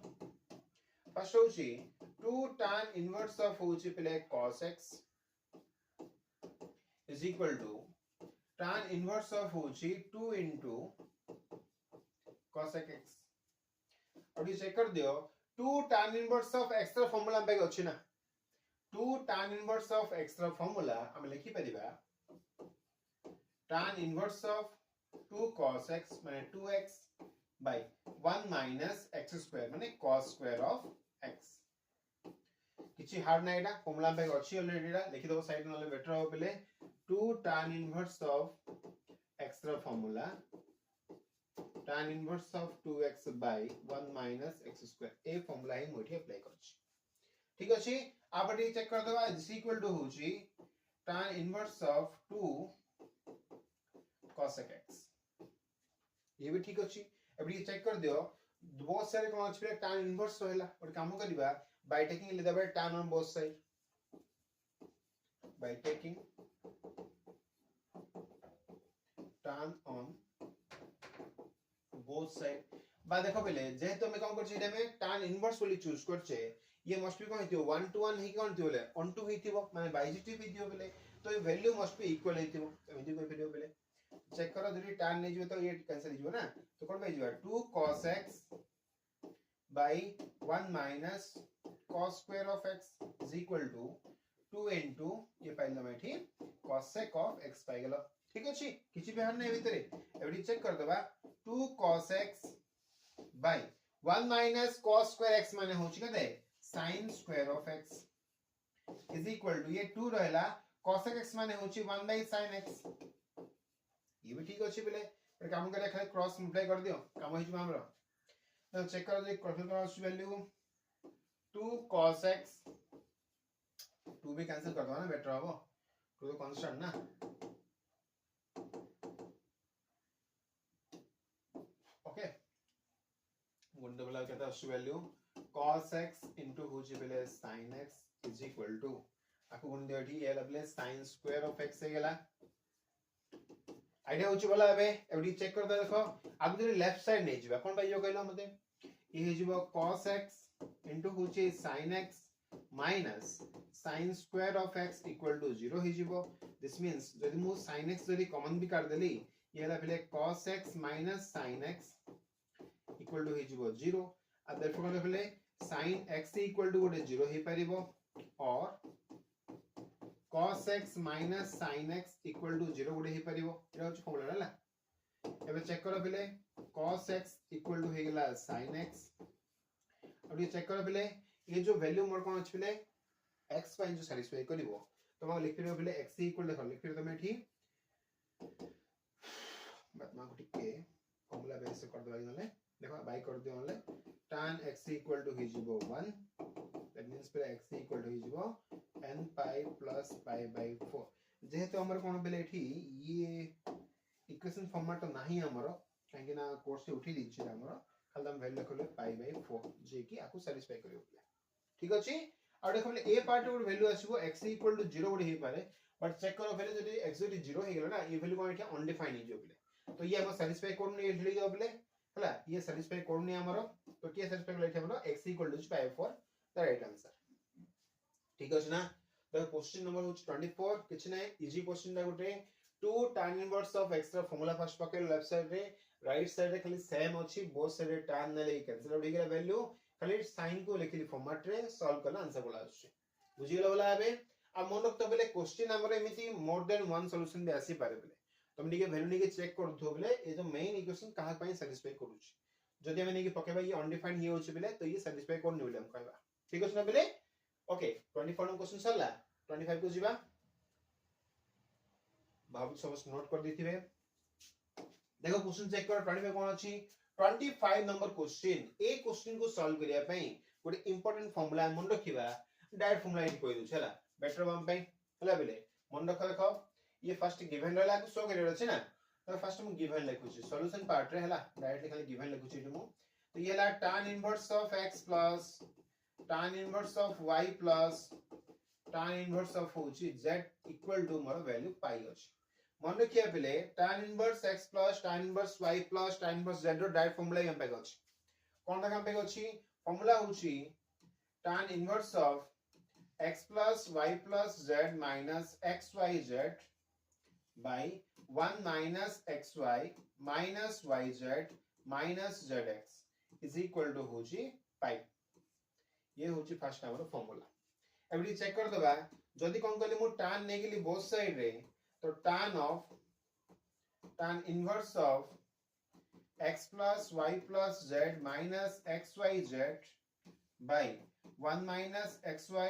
फर्स्ट होची 2 tan इनवर्स ऑफ होची पहले cos x is equal to tan inverse of होची 2 into cosec x और ये चेक कर दियो 2 tan इनवर्स ऑफ x रो फार्मूला पे अछि ना 2 tan inverse of x रा फार्मूला हम लिखि परिबा tan inverse of 2 cos x माने 2x by 1 minus x square माने cos square of x किछि हार्ड ना एटा फार्मूला पे अछि ऑलरेडी एटा लिखि दो साइड नले बेटर हो पले 2 tan inverse of x रा फार्मूला tan inverse of 2x by 1 minus x square ए फार्मूला ही मोठी अप्लाई करछि ठीक अछि आपटे चेक कर दबा इज इक्वल टू होची tan inverse of 2 cosec x ये भी ठीक अछि एबडी चेक कर दियो बहुत सारे कोन अछि tan इनवर्स होइला और काम करबा बाय टेकिंग ले दबा tan on both side by taking tan on both side बा देखो पहले जेहेतु हम काम करछि एटा में tan इनवर्स वाली चूज करछे ये मस्ट बी कोन हिथियो 1 to 1 ही कोन थियो ले 1 to हिथियो माने बाइजेटिव हिथियो बेले तो ये वैल्यू मस्ट बी इक्वल हिथियो एमिति कोइ भिडियो बेले चेक करो जदी tan नै जिवो तो ये कैंसिल जिवो ना तो कोन बाइ जिवो 2 cos x by 1 minus cos square of x is equal to 2 into ये pilo Maithi cosec of x पाइ गेलो ठीक अछि किछि बेहन नै भितरे एबडी चेक कर दबा 2 cos x by 1 minus cos square x माने होछि कते sin square of x is equal to ये 2 रहला cosec x माने होछि 1 by sin x ये भी ठीक अछि बेले पर काम करे खाली क्रॉस मल्टीप्लाई कर दियो काम होइछ हमरो तो चेक कर they cross value 2 cos x 2 भी कैंसिल कर दो ना बेटर होबो 2 तो कांस्टेंट ना ओके गुंडे वाला कहता है वैल्यू cos x into होची बेले sin x is equal to आको गुण देठी ए लबले sin square of x हे गेला आइडिया होची बोला एबे एबडी चेक करता देखो अब जरी लेफ्ट साइड नै जिबा कोन पाइयो कहलो मते ई हे जिवो cos x इनटू होची sin x minus sin square of x equal to 0 हे जिवो दिस मींस जदी मु sin x जदी कॉमन भी कर देली ये हला पहले cos x minus sin x equal to हे जिवो 0 आ देयरफॉर कोन पहले sin x equal to गोटे 0 हे परिबो और cos x minus sin x equal to 0 गोटे हे परिबो एटा होची फॉर्मूला हला एबे चेक करो पहले cos x equal to हे गेला sin x अब ये चेक करो पहले ये जो वैल्यू मोर कोन अछि पहले x पाइन जो सैटिस्फाई करिवो तो हम लिख पिरो पहले x इक्वल देखो लिख पिरो तमे ठीक बात मा को टिके फॉर्मूला बेस से कर दो नले देखो बाय कर दियो नले tan x इक्वल टू हे जिवो 1 दैट मींस पहले x इक्वल टू हे जिवो n pi plus pi by 4 जेहेतु हमर कोन पहले एठी ये इक्वेशन फॉर्मेट तो नाही हमर काहे ना कोर्स से उठी दी छी हमर खाली हम वैल्यू लिखले pi by 4 जे कि आकु सैटिस्फाई करियो ठीक अछि आ देखो ए पार्ट और वैल्यू आसीबो x इक्वल टू 0 गोटे हे पारे बट चेक करो पहले जदी x जदी 0 हे गेलो ना ये वैल्यू कोन एठी अनडिफाइंड हे जो पहले तो ये हम सैटिस्फाई करनी एठी लिख दो पहले हला ये सैटिस्फाई करनी हमर तो के सैटिस्फाई करले एठी हमर x equal to pi 4 the right answer ठीक अछि ना तो क्वेश्चन नंबर 24 किछ नै इजी क्वेश्चन दा गोटे 2 tan इनवर्स ऑफ x रा फार्मूला फर्स्ट पके लेफ्ट साइड रे राइट साइड रे खाली सेम अछि बोथ साइड रे tan नै कैंसिल आउट हे गेला वैल्यू खाली साइन को लिखली फॉर्मेट रे सॉल्व करला आंसर बोला आछे बुझि गेला बोला एबे आ मन रखतो बेले क्वेश्चन हमर एमिति मोर देन वन सॉल्यूशन दे आसी पारे बेले तुम निके वैल्यू निके चेक कर दो बेले ए जो मेन इक्वेशन कहा पई सैटिस्फाई करूची जदि हम निके पकेबा ये अनडिफाइंड ही होची बेले तो ये सैटिस्फाई करनी बेले हम कहबा ठीक अछि ना बेले ओके 24 नंबर क्वेश्चन सरला 25 को जीवा भाबु सब नोट कर दिथिबे देखो क्वेश्चन चेक करो 25 कोन अछि 25 नंबर क्वेश्चन ए क्वेश्चन को सॉल्व करिया पई गोटे इंपोर्टेंट फार्मूला मन रखिबा डायरेक्ट फार्मूला इन कोइ दु छला बेटर बम पई हला बेले मन रख देखो ये फर्स्ट गिवन रहला को शो करियो अछि ना तो फर्स्ट हम गिवन लिखु छी सॉल्यूशन पार्ट रे हला डायरेक्टली खाली गिवन लिखु छी मु तो ये हला tan inverse of x plus tan inverse of y plus tan inverse of होची z इक्वल टू मोर वैल्यू पाई अछि मन रखिया पहले tan inverse x plus tan inverse y plus tan inverse z रो डायरेक्ट फार्मूला हम पे अछि कोन दा हम पे अछि फार्मूला होची tan inverse of x plus y plus z minus xyz by 1 minus xy minus yz minus zx is equal to होची पाई ये होची फर्स्ट हमर फार्मूला एवरी चेक कर दबा जदी कोन कहली मु tan ने गेली बोथ साइड रे तो tan inverse of x plus y plus z minus xyz by 1 minus xy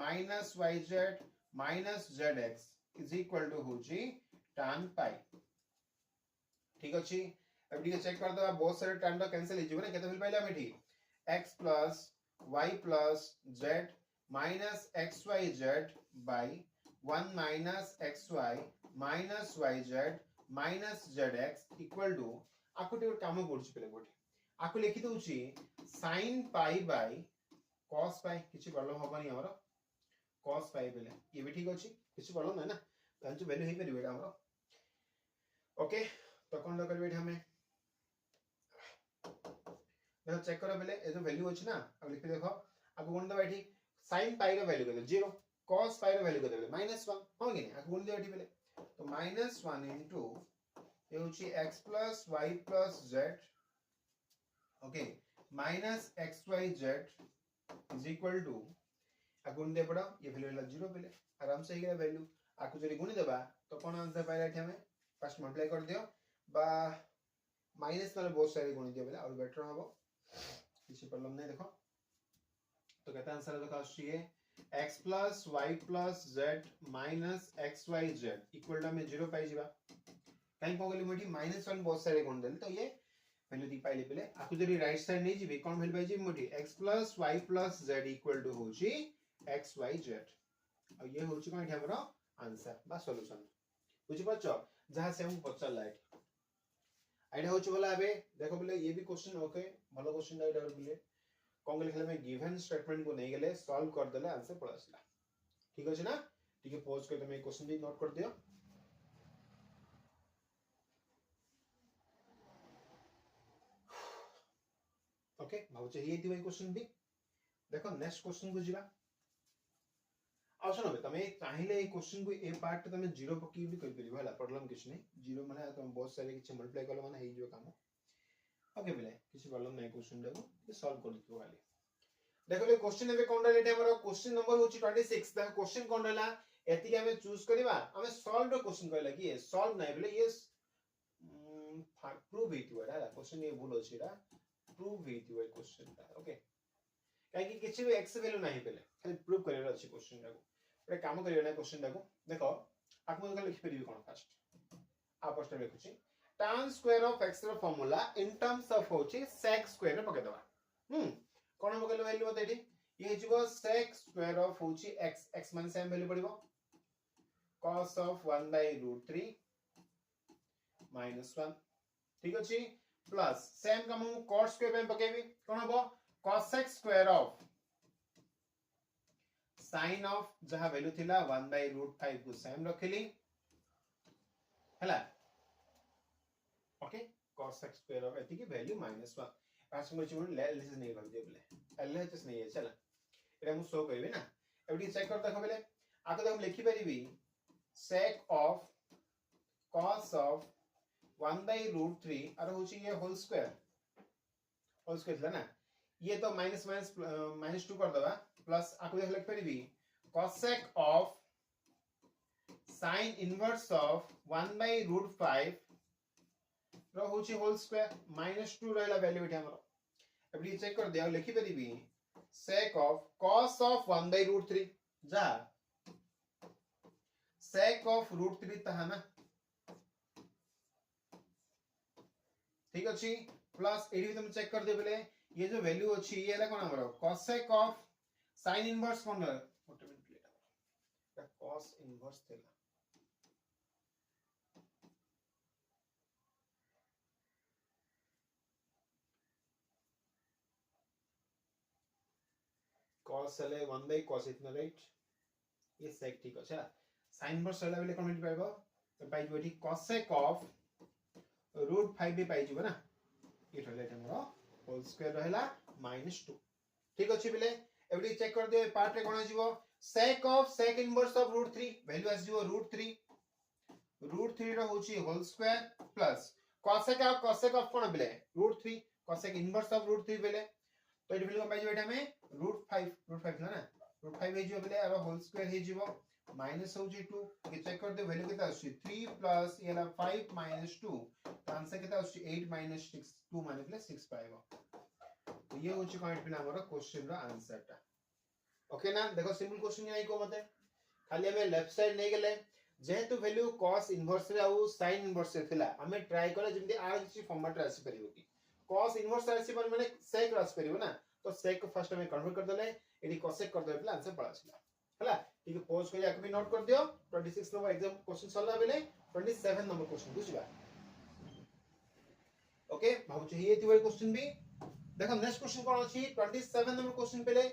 minus yz minus zx is equal to होची tan pi ठीक अछि अब डी चेक कर दबा बोथ साइड tan तो कैंसिल हो जिवो ना केते भेल पहले हम एठी x plus y plus z minus xyz by 1 minus xy minus yz minus zx equal to आकु टे काम करछि पले गोटे आकु लिखि दउछि sin pi by cos pi किछि प्रॉब्लम हबनी हमर cos pi बेले ये भी ठीक अछि किछि प्रॉब्लम है ना कांच वैल्यू हे परिबे हमर ओके तो कोन ल करबे हमें देखो चेक करो पहले ए जो वैल्यू अछि ना अब लिख देखो अब कोन दबा एठी sin pi रो वैल्यू कर 0 cos pi रो वैल्यू कर देबे -1 हो गनी अब कोन दे एठी पहले तो -1 इनटू ये होची x plus y plus z okay minus xyz is equal to अगुण दे पड़ा ये वैल्यू ला 0 पहले आराम से ही वैल्यू आकु जरी गुणी देबा तो कोन आंसर पाइला एठी हमें फर्स्ट मल्टीप्लाई कर दियो बा माइनस वाले बोथ साइड गुणी दियो बेले और बेटर हबो किसी प्रॉब्लम नहीं देखो तो कहता आंसर देखो आछिए x plus y plus z minus xyz equal to में 0 पाई जिबा काई को गेली मोठी -1 बोथ साइड गुण देले तो ये वैल्यू दी पाइले बेले आकु जरी राइट साइड नहीं जिबे कोन वैल्यू पाई जिबे मोठी x plus y plus z equal to होची xyz और ये होची कोन हमर आंसर बा सॉल्यूशन बुझि पाछो जहां से हम पचल लाइट आइडिया होची बोला अबे देखो बोले ये भी क्वेश्चन ओके भलो क्वेश्चन आइडिया बोले कोन गेले खाली में गिवन स्टेटमेंट को नहीं गेले सॉल्व कर देले आंसर पड़ासला ठीक अछि ना ठीक है पॉज कर तुम क्वेश्चन भी नोट कर दियो भाउचे हे दिबै क्वेश्चन भी देखो नेक्स्ट क्वेश्चन को जिबा आ सुनो बे तमे चाहिले ए क्वेश्चन को ए पार्ट तमे जीरो पकी भी कर परिबो हला प्रॉब्लम किछ नै जीरो माने तुम बहुत सारे किछ मल्टीप्लाई करलो माने हे जो काम ओके बेले किछ प्रॉब्लम नै क्वेश्चन देखो ये सॉल्व कर दियो खाली देखो ले क्वेश्चन एबे कोन डाले हमर क्वेश्चन नंबर होची 26 द क्वेश्चन कोन डाला एति के हमें चूज करबा हमें सॉल्व द क्वेश्चन कहला कि ये सॉल्व नै बेले ये प्रूव हेतियो हला क्वेश्चन ये भूल होची रा प्रूव हेतियो क्वेश्चन ता ओके काहे कि किछ भी x वैल्यू नाही पेले खाली प्रूव करेला अछि क्वेश्चन रा एक काम करियो ना क्वेश्चन रा देखो आकु मन लिखि परिबी कोन फर्स्ट आ फर्स्ट लिखुची tan स्क्वायर ऑफ x रो फार्मूला इन टर्म्स ऑफ होची sec स्क्वायर रे पके दबा कोन पकेलो वैल्यू बतेडी ये जीवो sec स्क्वायर ऑफ होची x x मान सेम वैल्यू पड़िबो cos of 1/√3 -1 ठीक अछि प्लस सेम काम हम cos स्क्वायर पे पकेबी कोन हबो cosec square of sin of जहां वैल्यू थिला 1/√5 को सेम रखली हला ओके cosec स्क्वायर ऑफ एति की वैल्यू -1 पास में चुन एलएचएस नहीं कर दे बोले एलएचएस नहीं है चला एटा मु शो करबे ना एबडी चेक कर देखो बोले आको हम लिखि परिबी sec ऑफ cos ऑफ 1/√3 और होची ये होल स्क्वायर था ना ये तो -2 कर दबा प्लस आको देख लिख परिबी cosec of sin inverse of 1/√5 रो होची होल स्क्वायर -2 रहला वैल्यू एटा हमरो एबडी चेक कर दिया लिखि परिबी sec ऑफ cos ऑफ 1/√3 जा sec ऑफ √3 ता है ना ठीक अछि प्लस एडी तुम चेक कर दे बोले ये जो वैल्यू अछि ये ला कोन हमरो cosec of sin inverse cone automatically Etah cos inverse देला cos ले 1/cos इतना राइट ये sec ठीक अच्छा sin इनवर्स वाला बेले कोन मिल पाइबो तो पाइ जो ठीक cosec ऑफ √5 भी पाइ जीव ना ये रहले हमरो होल स्क्वायर रहला -2 ठीक अछि बेले एबडी चेक कर दियो पार्ट रे कोन जीवो sec of sec inverse of √3 value आस जीवो √3 रो होची whole square plus cosec of कोन बेले √3 cosec इनवर्स ऑफ √3 बेले तो एडी वैल्यू पाइ जीव एटा में √5 ना √5 हे जीवो बेले अब होल स्क्वायर हे जीवो माइनस होची 2 के चेक कर दे वैल्यू केता आसी 3 प्लस येला 5 -2 तो आंसर केता आसी 8 - 6 2 माने 6 पाइबो तो ये होची पॉइंट पिला हमर क्वेश्चन रो आंसर ता ओके ना देखो सिंपल क्वेश्चन आई को मते खाली हमें लेफ्ट साइड नै गेले जेहेतु वैल्यू cos इनवर्स रे आउ sin इनवर्स रे थिला हमें ट्राई करे जेमति आर किछि फॉर्मेट रे आसी परिबो कि cos इनवर्स आसी पर माने sec रे आसी परिबो ना तो sec को फर्स्ट हमें कन्वर्ट कर देले एडी cosec कर देले आंसर पड़ा छिला हला ठीक है पॉज कर याक भी नोट कर दियो 26 नंबर एग्जाम क्वेश्चन सॉल्व बेले 27 नंबर क्वेश्चन बुझबा ओके भाबु छै ये थिवै क्वेश्चन भी देखो नेक्स्ट क्वेश्चन कोन अछि 27 नंबर क्वेश्चन पेले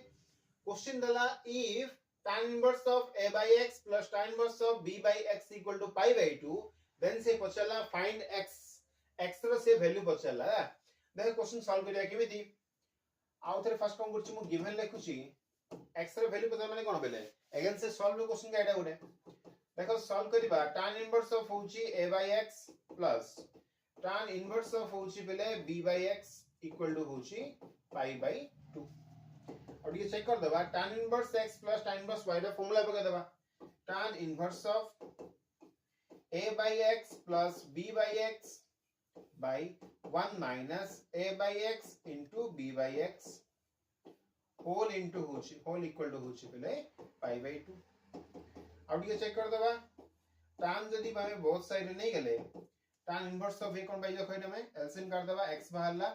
क्वेश्चन दला if tan inverse of a by x plus tan inverse of b by x equal to pi by 2 then से पचला find x रो से वैल्यू पचला देखो क्वेश्चन सॉल्व करिया केमिति आउ थरे फर्स्ट कोन करछि मु गिवन लेखुछि x रो वैल्यू पचला माने कोन बेले अगेन से सॉल्व क्वेश्चन का एटा गुडे देखो सॉल्व करिबा tan inverse of होछि a by x plus tan inverse of होछि बेले b by x equal to होछि pi by 2 और ये चेक कर दबा tan inverse x plus tan inverse y रा फार्मूला पका दबा tan inverse of a by x plus b by x by 1 minus a by x into b by x whole into होछि whole equal to होछि बेले pi by 2 और ये check कर दबा tan जदी भामे बहुत साइड नहीं गेले tan inverse of a cone bye जो खैने में एलसीएम कर दबा x बाहरला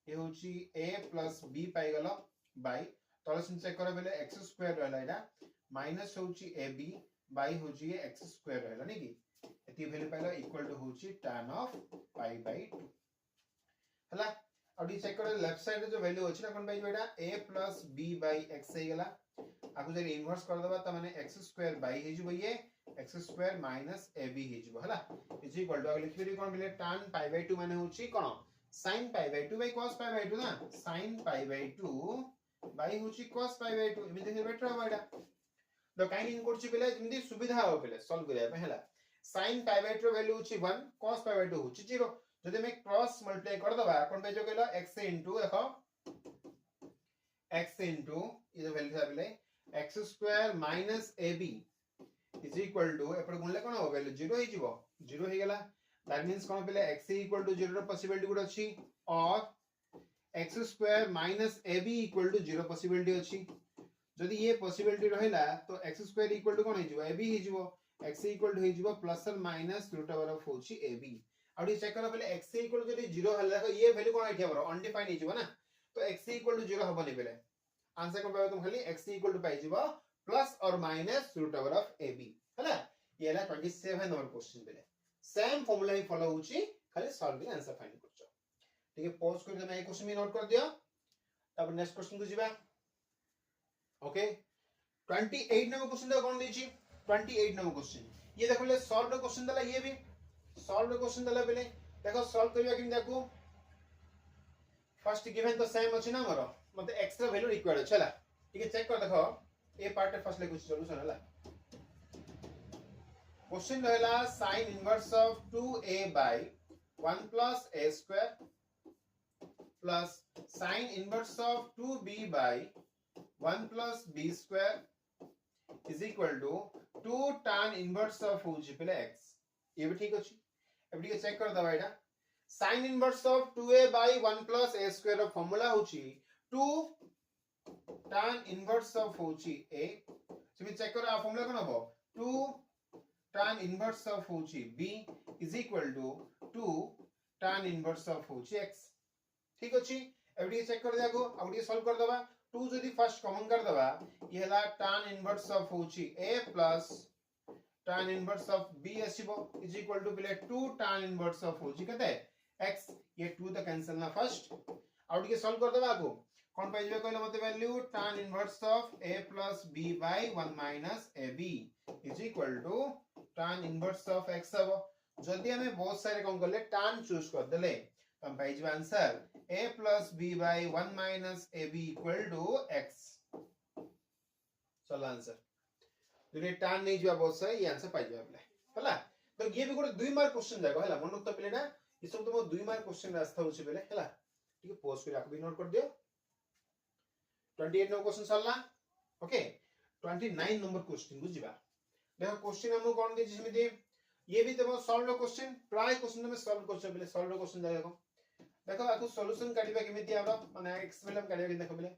ये होछि a plus b पाई गलो बाय तलसिन चेक करे बेले x स्क्वायर रहला एटा माइनस होछि ab बाय होछि x स्क्वायर रहला नै कि एती वैल्यू पाइलो इक्वल टू होछि tan of pi by 2 हला और ये चेक करे लेफ्ट साइड रे जो वैल्यू होछि ना कोन bye Etah a plus b by x हे गेला आकु जे इन्वर्स कर दबा त माने x स्क्वायर बाय हे जबो ये x स्क्वायर माइनस ab हे जबो हला इज इक्वल टू लिखि कोन बेले tan pi by 2 माने होछि कोन sin pi by 2 by cos pi by 2 ना sin pi by 2 by होची cos pi by 2 एमि देखि बेटर हो एटा तो काइन इन करछि पहिले जेमि सुविधा हो पहिले सॉल्व करिया पे हला sin pi by 2 वैल्यू होची 1 cos pi by 2 होची 0 जदि मैं क्रॉस मल्टीप्लाई कर दबा कोन पे जो कहलो x into देखो x into इज वैल्यू था पहिले x square minus ab is equal to एपर गुणले कोन हो वैल्यू 0 ही जीवो 0 ही गेला that means कोन पहिले x equal to 0 रो पॉसिबिलिटी गुड अछि और x square minus ab equal to 0 possibility अछि जदि ये पॉसिबिलिटी रहला तो x square equal to कोन ही जीवो ab ही जीवो x equal to ही जीवो प्लस और माइनस रूट ओवर ऑफ होछि ab आउडी चेक करा पहिले x equal to जदि 0 हला देखो ये वैल्यू कोन आइठी हमरो अनडिफाइंड ही जीवो ना तो x equal to 0 हबनी पहिले आंसर कोन पाबो तुम खाली x equal to पाइ जीवो प्लस और minus root over of ab हला ये हला 27 नंबर क्वेश्चन पहिले सेम फार्मूला ही फॉलो होची खाली सॉल्विंग आंसर फाइंड करछो ठीक है पॉज कर देना ये क्वेश्चन भी नोट कर दियो तब नेक्स्ट क्वेश्चन को जीवा ओके 28 नंबर क्वेश्चन देखो कोन देची 28 नंबर क्वेश्चन ये देखो ले सॉल्व द क्वेश्चन दला ये भी सॉल्व द क्वेश्चन दला पहले देखो सॉल्व करिया किन देखो फर्स्ट गिवन तो सेम अछि ना हमरो मतलब x रा वैल्यू रिक्वायर्ड अछि हला ठीक है चेक कर देखो ए पार्ट फर्स्ट ले कुछ सॉल्यूशन हला क्वेश्चन रहला sin inverse of 2a by 1 plus a square plus sin inverse of 2b by 1 plus b square is equal to 2 tan inverse of होची पहले x ये भी ठीक अछि अब ठीक चेक कर दबा एटा sin inverse of 2a by 1 plus a square रो फार्मूला होची 2 tan inverse of होची a सो चेक कर आ फार्मूला कोन हो 2 tan inverse of होची b is equal to 2 tan inverse of होची x ठीक अछि एबडी चेक कर दिया को आउडी सॉल्व कर दबा 2 जदी फर्स्ट कॉमन कर दबा ये हला tan inverse of होची a plus tan inverse of b आसीबो is equal to पहले 2 tan inverse of होची कते x ये 2 तो कैंसिल ना फर्स्ट आउडी के सॉल्व कर दबा को कोन पाइ जेबे कहले मते value tan inverse of a plus b by 1 minus ab is equal to tan inverse of x अब जल्दी हमें बहुत सारे कौन कर ले tan चूज कर देले हम पाइ जे answer a plus b by 1 minus ab equal to x चलो आंसर जदि tan नहीं जवा बहुत सारे ये आंसर पाइ जे हला तो ये भी गोटे 2 मार्क क्वेश्चन जाको हला मन तो पले ना ये सब तो 2 मार्क क्वेश्चन रास्ता होची पले हला ठीक है पॉज कर आको भी नोट कर दियो 28 नंबर क्वेश्चन सल्ला ओके 29 नंबर क्वेश्चन को जीवा देखो क्वेश्चन हम कोन दे जेमिति ये भी तब सॉल्व क्वेश्चन प्राय क्वेश्चन में सॉल्व करछ बेले सॉल्व क्वेश्चन देखो देखो आको सॉल्यूशन काढिबा केमिति आरो माने x वैल्यू काढिबा कि देखो बेले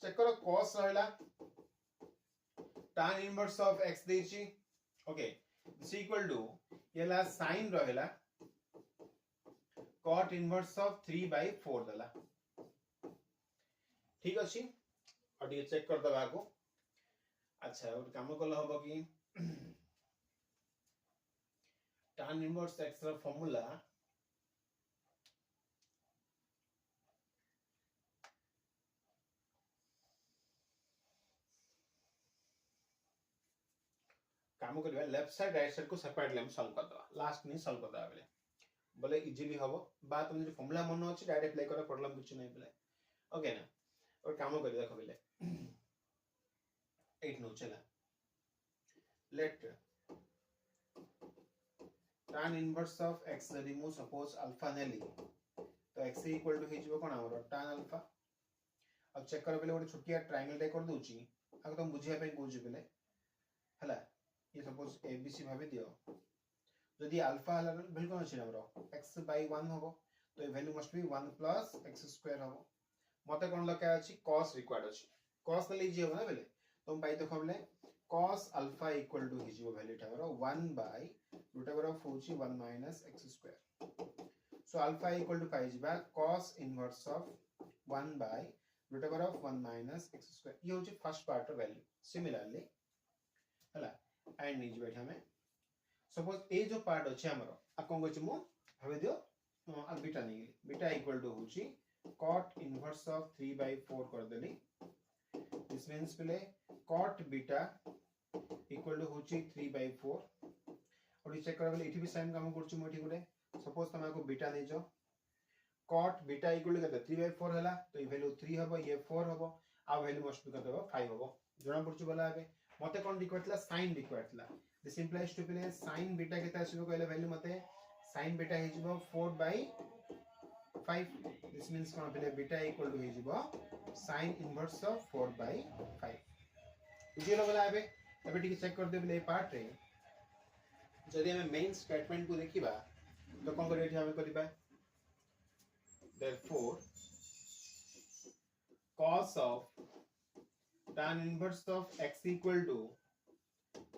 चेक करो cos रहला tan इनवर्स ऑफ x देछि ओके इज इक्वल टू येला sin रहला cot इनवर्स ऑफ 3/4 दला ठीक अछि और ये चेक कर दबा को अच्छा और काम कल होबो कि tan इनवर्स x रा फार्मूला काम करबा लेफ्ट साइड राइट साइड को सेपरेटली हम सॉल्व कर दबा लास्ट में सॉल्व कर दबा बोले इजीली होबो बात हम जे फार्मूला मन अछि डायरेक्ट अप्लाई करे प्रॉब्लम कुछ नहीं बोले ओके ना और काम कर देखो बोले 8 नो चला let tan inverse of x remove suppose alpha नेली तो x equal to हिजबो कोन हमर tan alpha अब चेक कर पहले ଗୋଟେ छोटिया ट्रायंगल टे कर दोची आको तुम बुझिया पे कोजि पहले हला ये सपोज abc भाबे दियो यदि अल्फा हला बिल्कुल अछि हमरो x by 1 होबो तो ये value must be 1 plus x square होबो मते कोन लका अछि cos रिक्वायर्ड अछि cos ले जे होबो ना पहले तुम पाई देखो बोले cos alpha equal to हिजबो वैल्यू हमरो 1 by root over of होची 1 minus x square so alpha equal to पाई जिबा cos inverse of 1 by root over of 1 minus x square ये होची फर्स्ट पार्ट वैल्यू सिमिलरली हला एंड नहीं जिबा हमें सपोज ए जो पार्ट अछि हमरो आ कोन गछि मु भाबे दियो आ बीटा नहीं बीटा इक्वल टू होची cot inverse of 3/4 कर देली दिस मींस पहले cot beta equal to होची 3/4 और ये चेक करबले एठी भी सेम काम करछु मोठी गुडे सपोज तमा को बीटा नै जो cot beta equal to 3/4 हला तो ये वैल्यू 3 हबो ये 4 हबो आ वैल्यू मस्ट बी कते 5 हबो जणा पड़छ बला आबे मते कोन रिक्वायर्ड थला sin रिक्वायर्ड थला दिस इंप्लाइज टू पे sin beta केता आसीबो कहले वैल्यू मते sin beta हे जिवो 4/5 दिस मींस कोन पे beta equal to हे जिवो sin inverse of 4/5 बुझिलो बला आबे एबे ठीक चेक कर दे बले पार्ट रे जदि हमें मेन स्टेटमेंट को देखिबा तो कोन करे हम करबा therefore cos of tan inverse of x equal to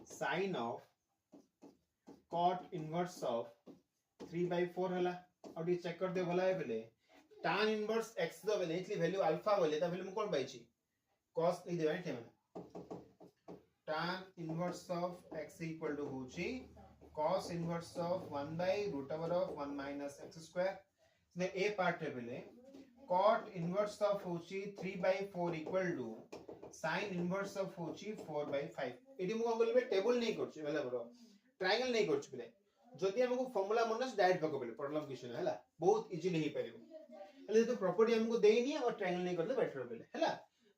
sin of cot inverse of 3/4 हला और ये चेक कर दे भला है पहले tan inverse x दो बेले इतली वैल्यू अल्फा बोले ता वैल्यू कोन पाइछि cos ई देबा ठीक है tan inverse of x equal to होछि cos inverse of 1/√1 - x square ने ए पार्ट रे बेले cot inverse of होछि 3/4 equal to sin inverse of होछि 4/5 एडी मु बोलबे टेबल नहीं करछि बेले बरो ट्रायंगल नहीं करछि बेले जदि हमको फार्मूला मनस डायरेक्ट पको बेले प्रॉब्लम किछ नै हला बहुत इजी नहीं परिबो हले तो प्रॉपर्टी हमको देइनी और ट्रायंगल नहीं करले बेटर बेले हला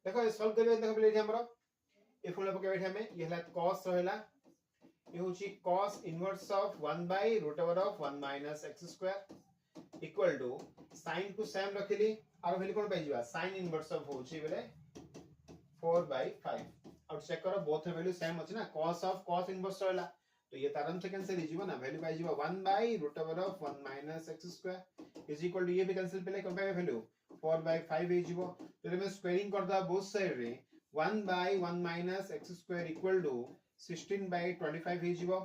देखो सॉल्व करबे देखो बेले हमरो ए फार्मूला पके बैठे हमें ये हला cos रहला ये होछि cos inverse of 1/√1 - x square equal to sin को सेम रखली और वैल्यू कोन पाइ जिबा sin इनवर्स ऑफ होछि बेले 4/5 और चेक करो बोथ वैल्यू सेम अछि ना cos इनवर्स रहला तो ये आराम से कैंसिल हो जीवो ना वैल्यू पाइ जीवो 1/√1 - x square is equal to ये भी कैंसिल पहले कोन पाइ वैल्यू 4/5 हो जीवो तो मैं स्क्वायरिंग करदा बोथ साइड रे 1/1 - x स्क्वायर इक्वल टू 16/25 हो जीवो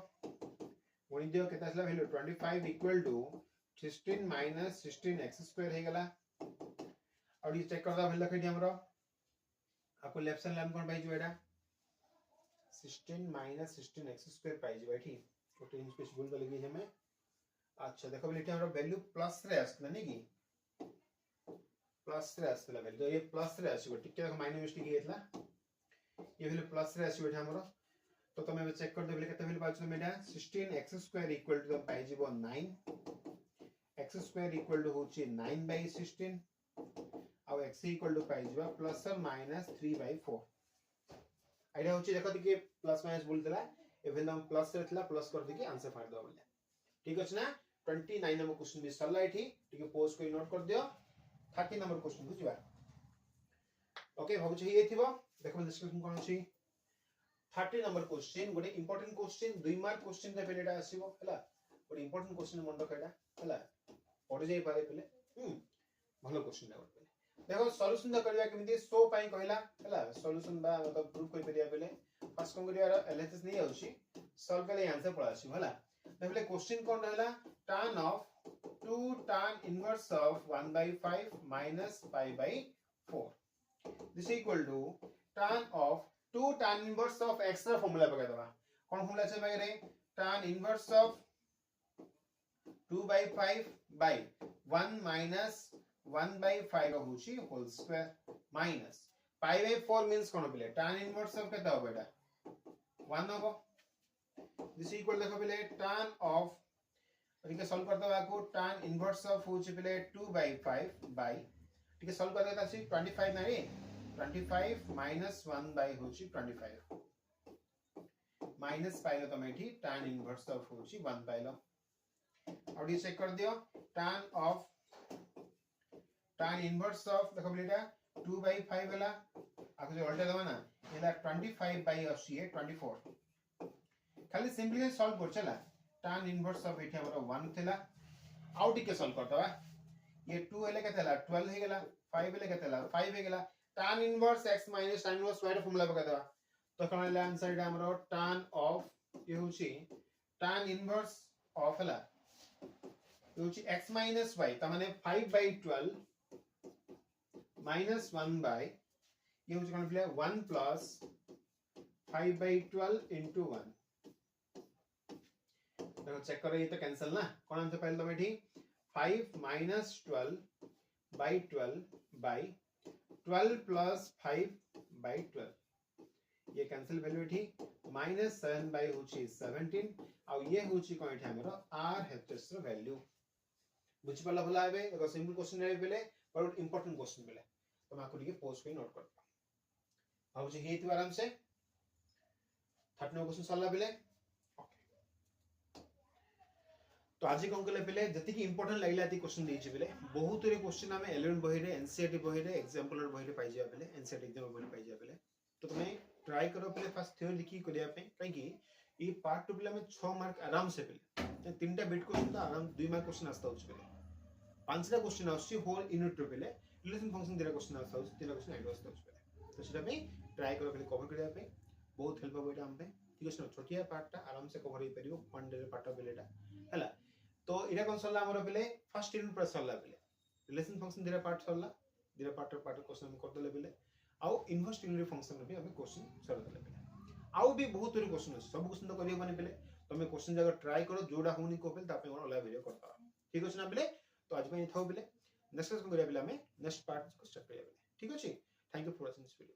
वणी दियो केता असला value 25 equal to 16 - 16x square हे गला और ये चेक करदा वैल्यू लखै हमरो आपको लेफ्ट साइड लाइन कोन पाइ जीवो एटा 16 - 16x स्क्वायर पाइ जीवो एठी ओटे इन स्पेस भूल गली हमें अच्छा देखो बेटा हमरा वैल्यू प्लस रे आसला नै की प्लस रे आसला वैल्यू तो ये प्लस रे आसीबो ठीक है माइनस मिस्टेक हेतला ये वैल्यू प्लस रे आसीबो एठा हमरा तो तमे चेक कर देबे केते वैल्यू पाछ मेडा 16x स्क्वायर इक्वल टू पाइ जीवो 9 x स्क्वायर इक्वल टू होची 9/16 और x इक्वल टू पाइ जीवो प्लस और माइनस 3/4 आइडिया होची देखो देखिए प्लस माइनस बोल देला ए वैल्यू हम प्लस रहतला प्लस कर देके आंसर फाइंड दो बोले ठीक अछि ना 29 नंबर क्वेश्चन भी सरला एठी ठीक है पोज को नोट कर दियो 30 नंबर क्वेश्चन बुझिबा ओके भाबु छै ये थिबो देखो डिस्कशन कोन अछि 30 नंबर क्वेश्चन गोटे इंपोर्टेंट क्वेश्चन 2 मार्क क्वेश्चन रे पेलेटा आसीबो हला गोटे इंपोर्टेंट क्वेश्चन मन रखैटा हला पढि जाई पारे पेले भलो क्वेश्चन लागो पेले देखो सॉल्यूशन द करबा केमिति सो पाई कहला हला सॉल्यूशन बा मतलब प्रूफ कोइ परिया पेले फर्स्ट कोन करिया एलएचएस नहीं आउची सॉल्व करले आंसर पड़ा आसी हला देखले क्वेश्चन कोन रहला tan of 2 tan inverse of 1/5 minus pi/4 this equal to tan of 2 tan inverse of x रा फार्मूला पका दबा कोन फार्मूला छै भाई रे tan inverse of 2/5 by 1 minus 1/5 होची whole square minus pi/4 means कोन पेले tan inverse of केता हो बेटा 1 होबो दिस इक्वल देखो पेले tan of ठीक है सॉल्व करता है को tan इनवर्स ऑफ होची पेले 2/5 बाय ठीक है सॉल्व कर देता सी 25 ना रे 25 minus 1 by होची 25 माइनस पाइलो तो मेठी tan इनवर्स ऑफ होची 1 पाइलो और ये चेक कर दियो tan इनवर्स ऑफ देखो बेटा 2/5 वाला आको जो उल्टा दवा ना एला 25 by अछि 24 खाली सिंपली सॉल्व कर चला tan इनवर्स ऑफ एठी हमरो 1 थिला आउट के सॉल्व करतबा ये 2 हेले केतेला 12 हे गेला 5 हेले केतेला 5 हे गेला tan inverse x minus tan inverse y रे फार्मूला पका देबा तो कमला आंसर एटा हमरो tan ऑफ ये होची tan इनवर्स ऑफ हला ये होची x minus y त माने 5/12 minus 1 by ये होची कोन प्ले 1 plus 5/12 into 1 तो चेक करो ये तो कैंसिल ना कौन आंसर पहले तो बैठी 5 minus 12 by 12 by 12 plus 5 by 12 ये कैंसिल वैल्यू बैठी minus 7 by होची 17 और ये होची कोन एठी हमरो r हेक्टर्स रो वैल्यू बुझि पाला भला हेबे एगो सिंपल क्वेश्चन रे बेले पर इंपोर्टेंट क्वेश्चन बेले तो माको लिके पोस्ट पे नोट कर भाव जे हेतु आराम से 39 क्वेश्चन सल्ला बेले तो आज कौन कले बेले जति की इंपोर्टेंट लागला ती क्वेश्चन देछि बेले बहुत रे क्वेश्चन हमें 11 बही रे एनसीईआरटी बही रे एग्जांपल बही रे पाइ जा बेले एनसीईआरटी एग्जाम बही पाइ जा बेले तो तुम ट्राई करो पहले फर्स्ट थ्योरी लिखी करिया पे काई की ई पार्ट 2 बेले में 6 मार्क आराम से बेले तीनटा बिट क्वेश्चन तो आराम 2 मार्क क्वेश्चन आस्ता होछ बेले पांचटा क्वेश्चन आछि होल यूनिट रे बेले रिलेशन फंक्शन दिरा क्वेश्चन आस्ता होछ तीनटा क्वेश्चन आइडो आस्ता होछ बेले तो सेटा पे ट्राई करो पहले कवर करिया पे बहुत हेल्प होबो एटा हम पे ठीक अछि छोटिया पार्टटा आराम से कवर होई परियो वन डे रे पार्ट बेलेटा हला तो इरा कौन सल्ला हमर बेले फर्स्ट यूनिट पर सल्ला बेले रिलेशन फंक्शन दिरा पार्ट सल्ला दिरा पार्ट क्वेश्चन हम कर देले बेले आउ इनवर्स ट्रिगोनोमेट्रिक फंक्शन भी हमें क्वेश्चन सर देले बेले आउ भी बहुत रे क्वेश्चन अछि सब क्वेश्चन तो करियो माने बेले तमे क्वेश्चन जगह ट्राई करो जोडा होनी को बेले तापे ओला वीडियो करता ठीक अछि ना बेले तो आज पे थाउ बेले नेक्स्ट क्लास को करिया बेले हमें नेक्स्ट पार्ट को स्टार्ट करिया बेले ठीक अछि thank you for watching this video.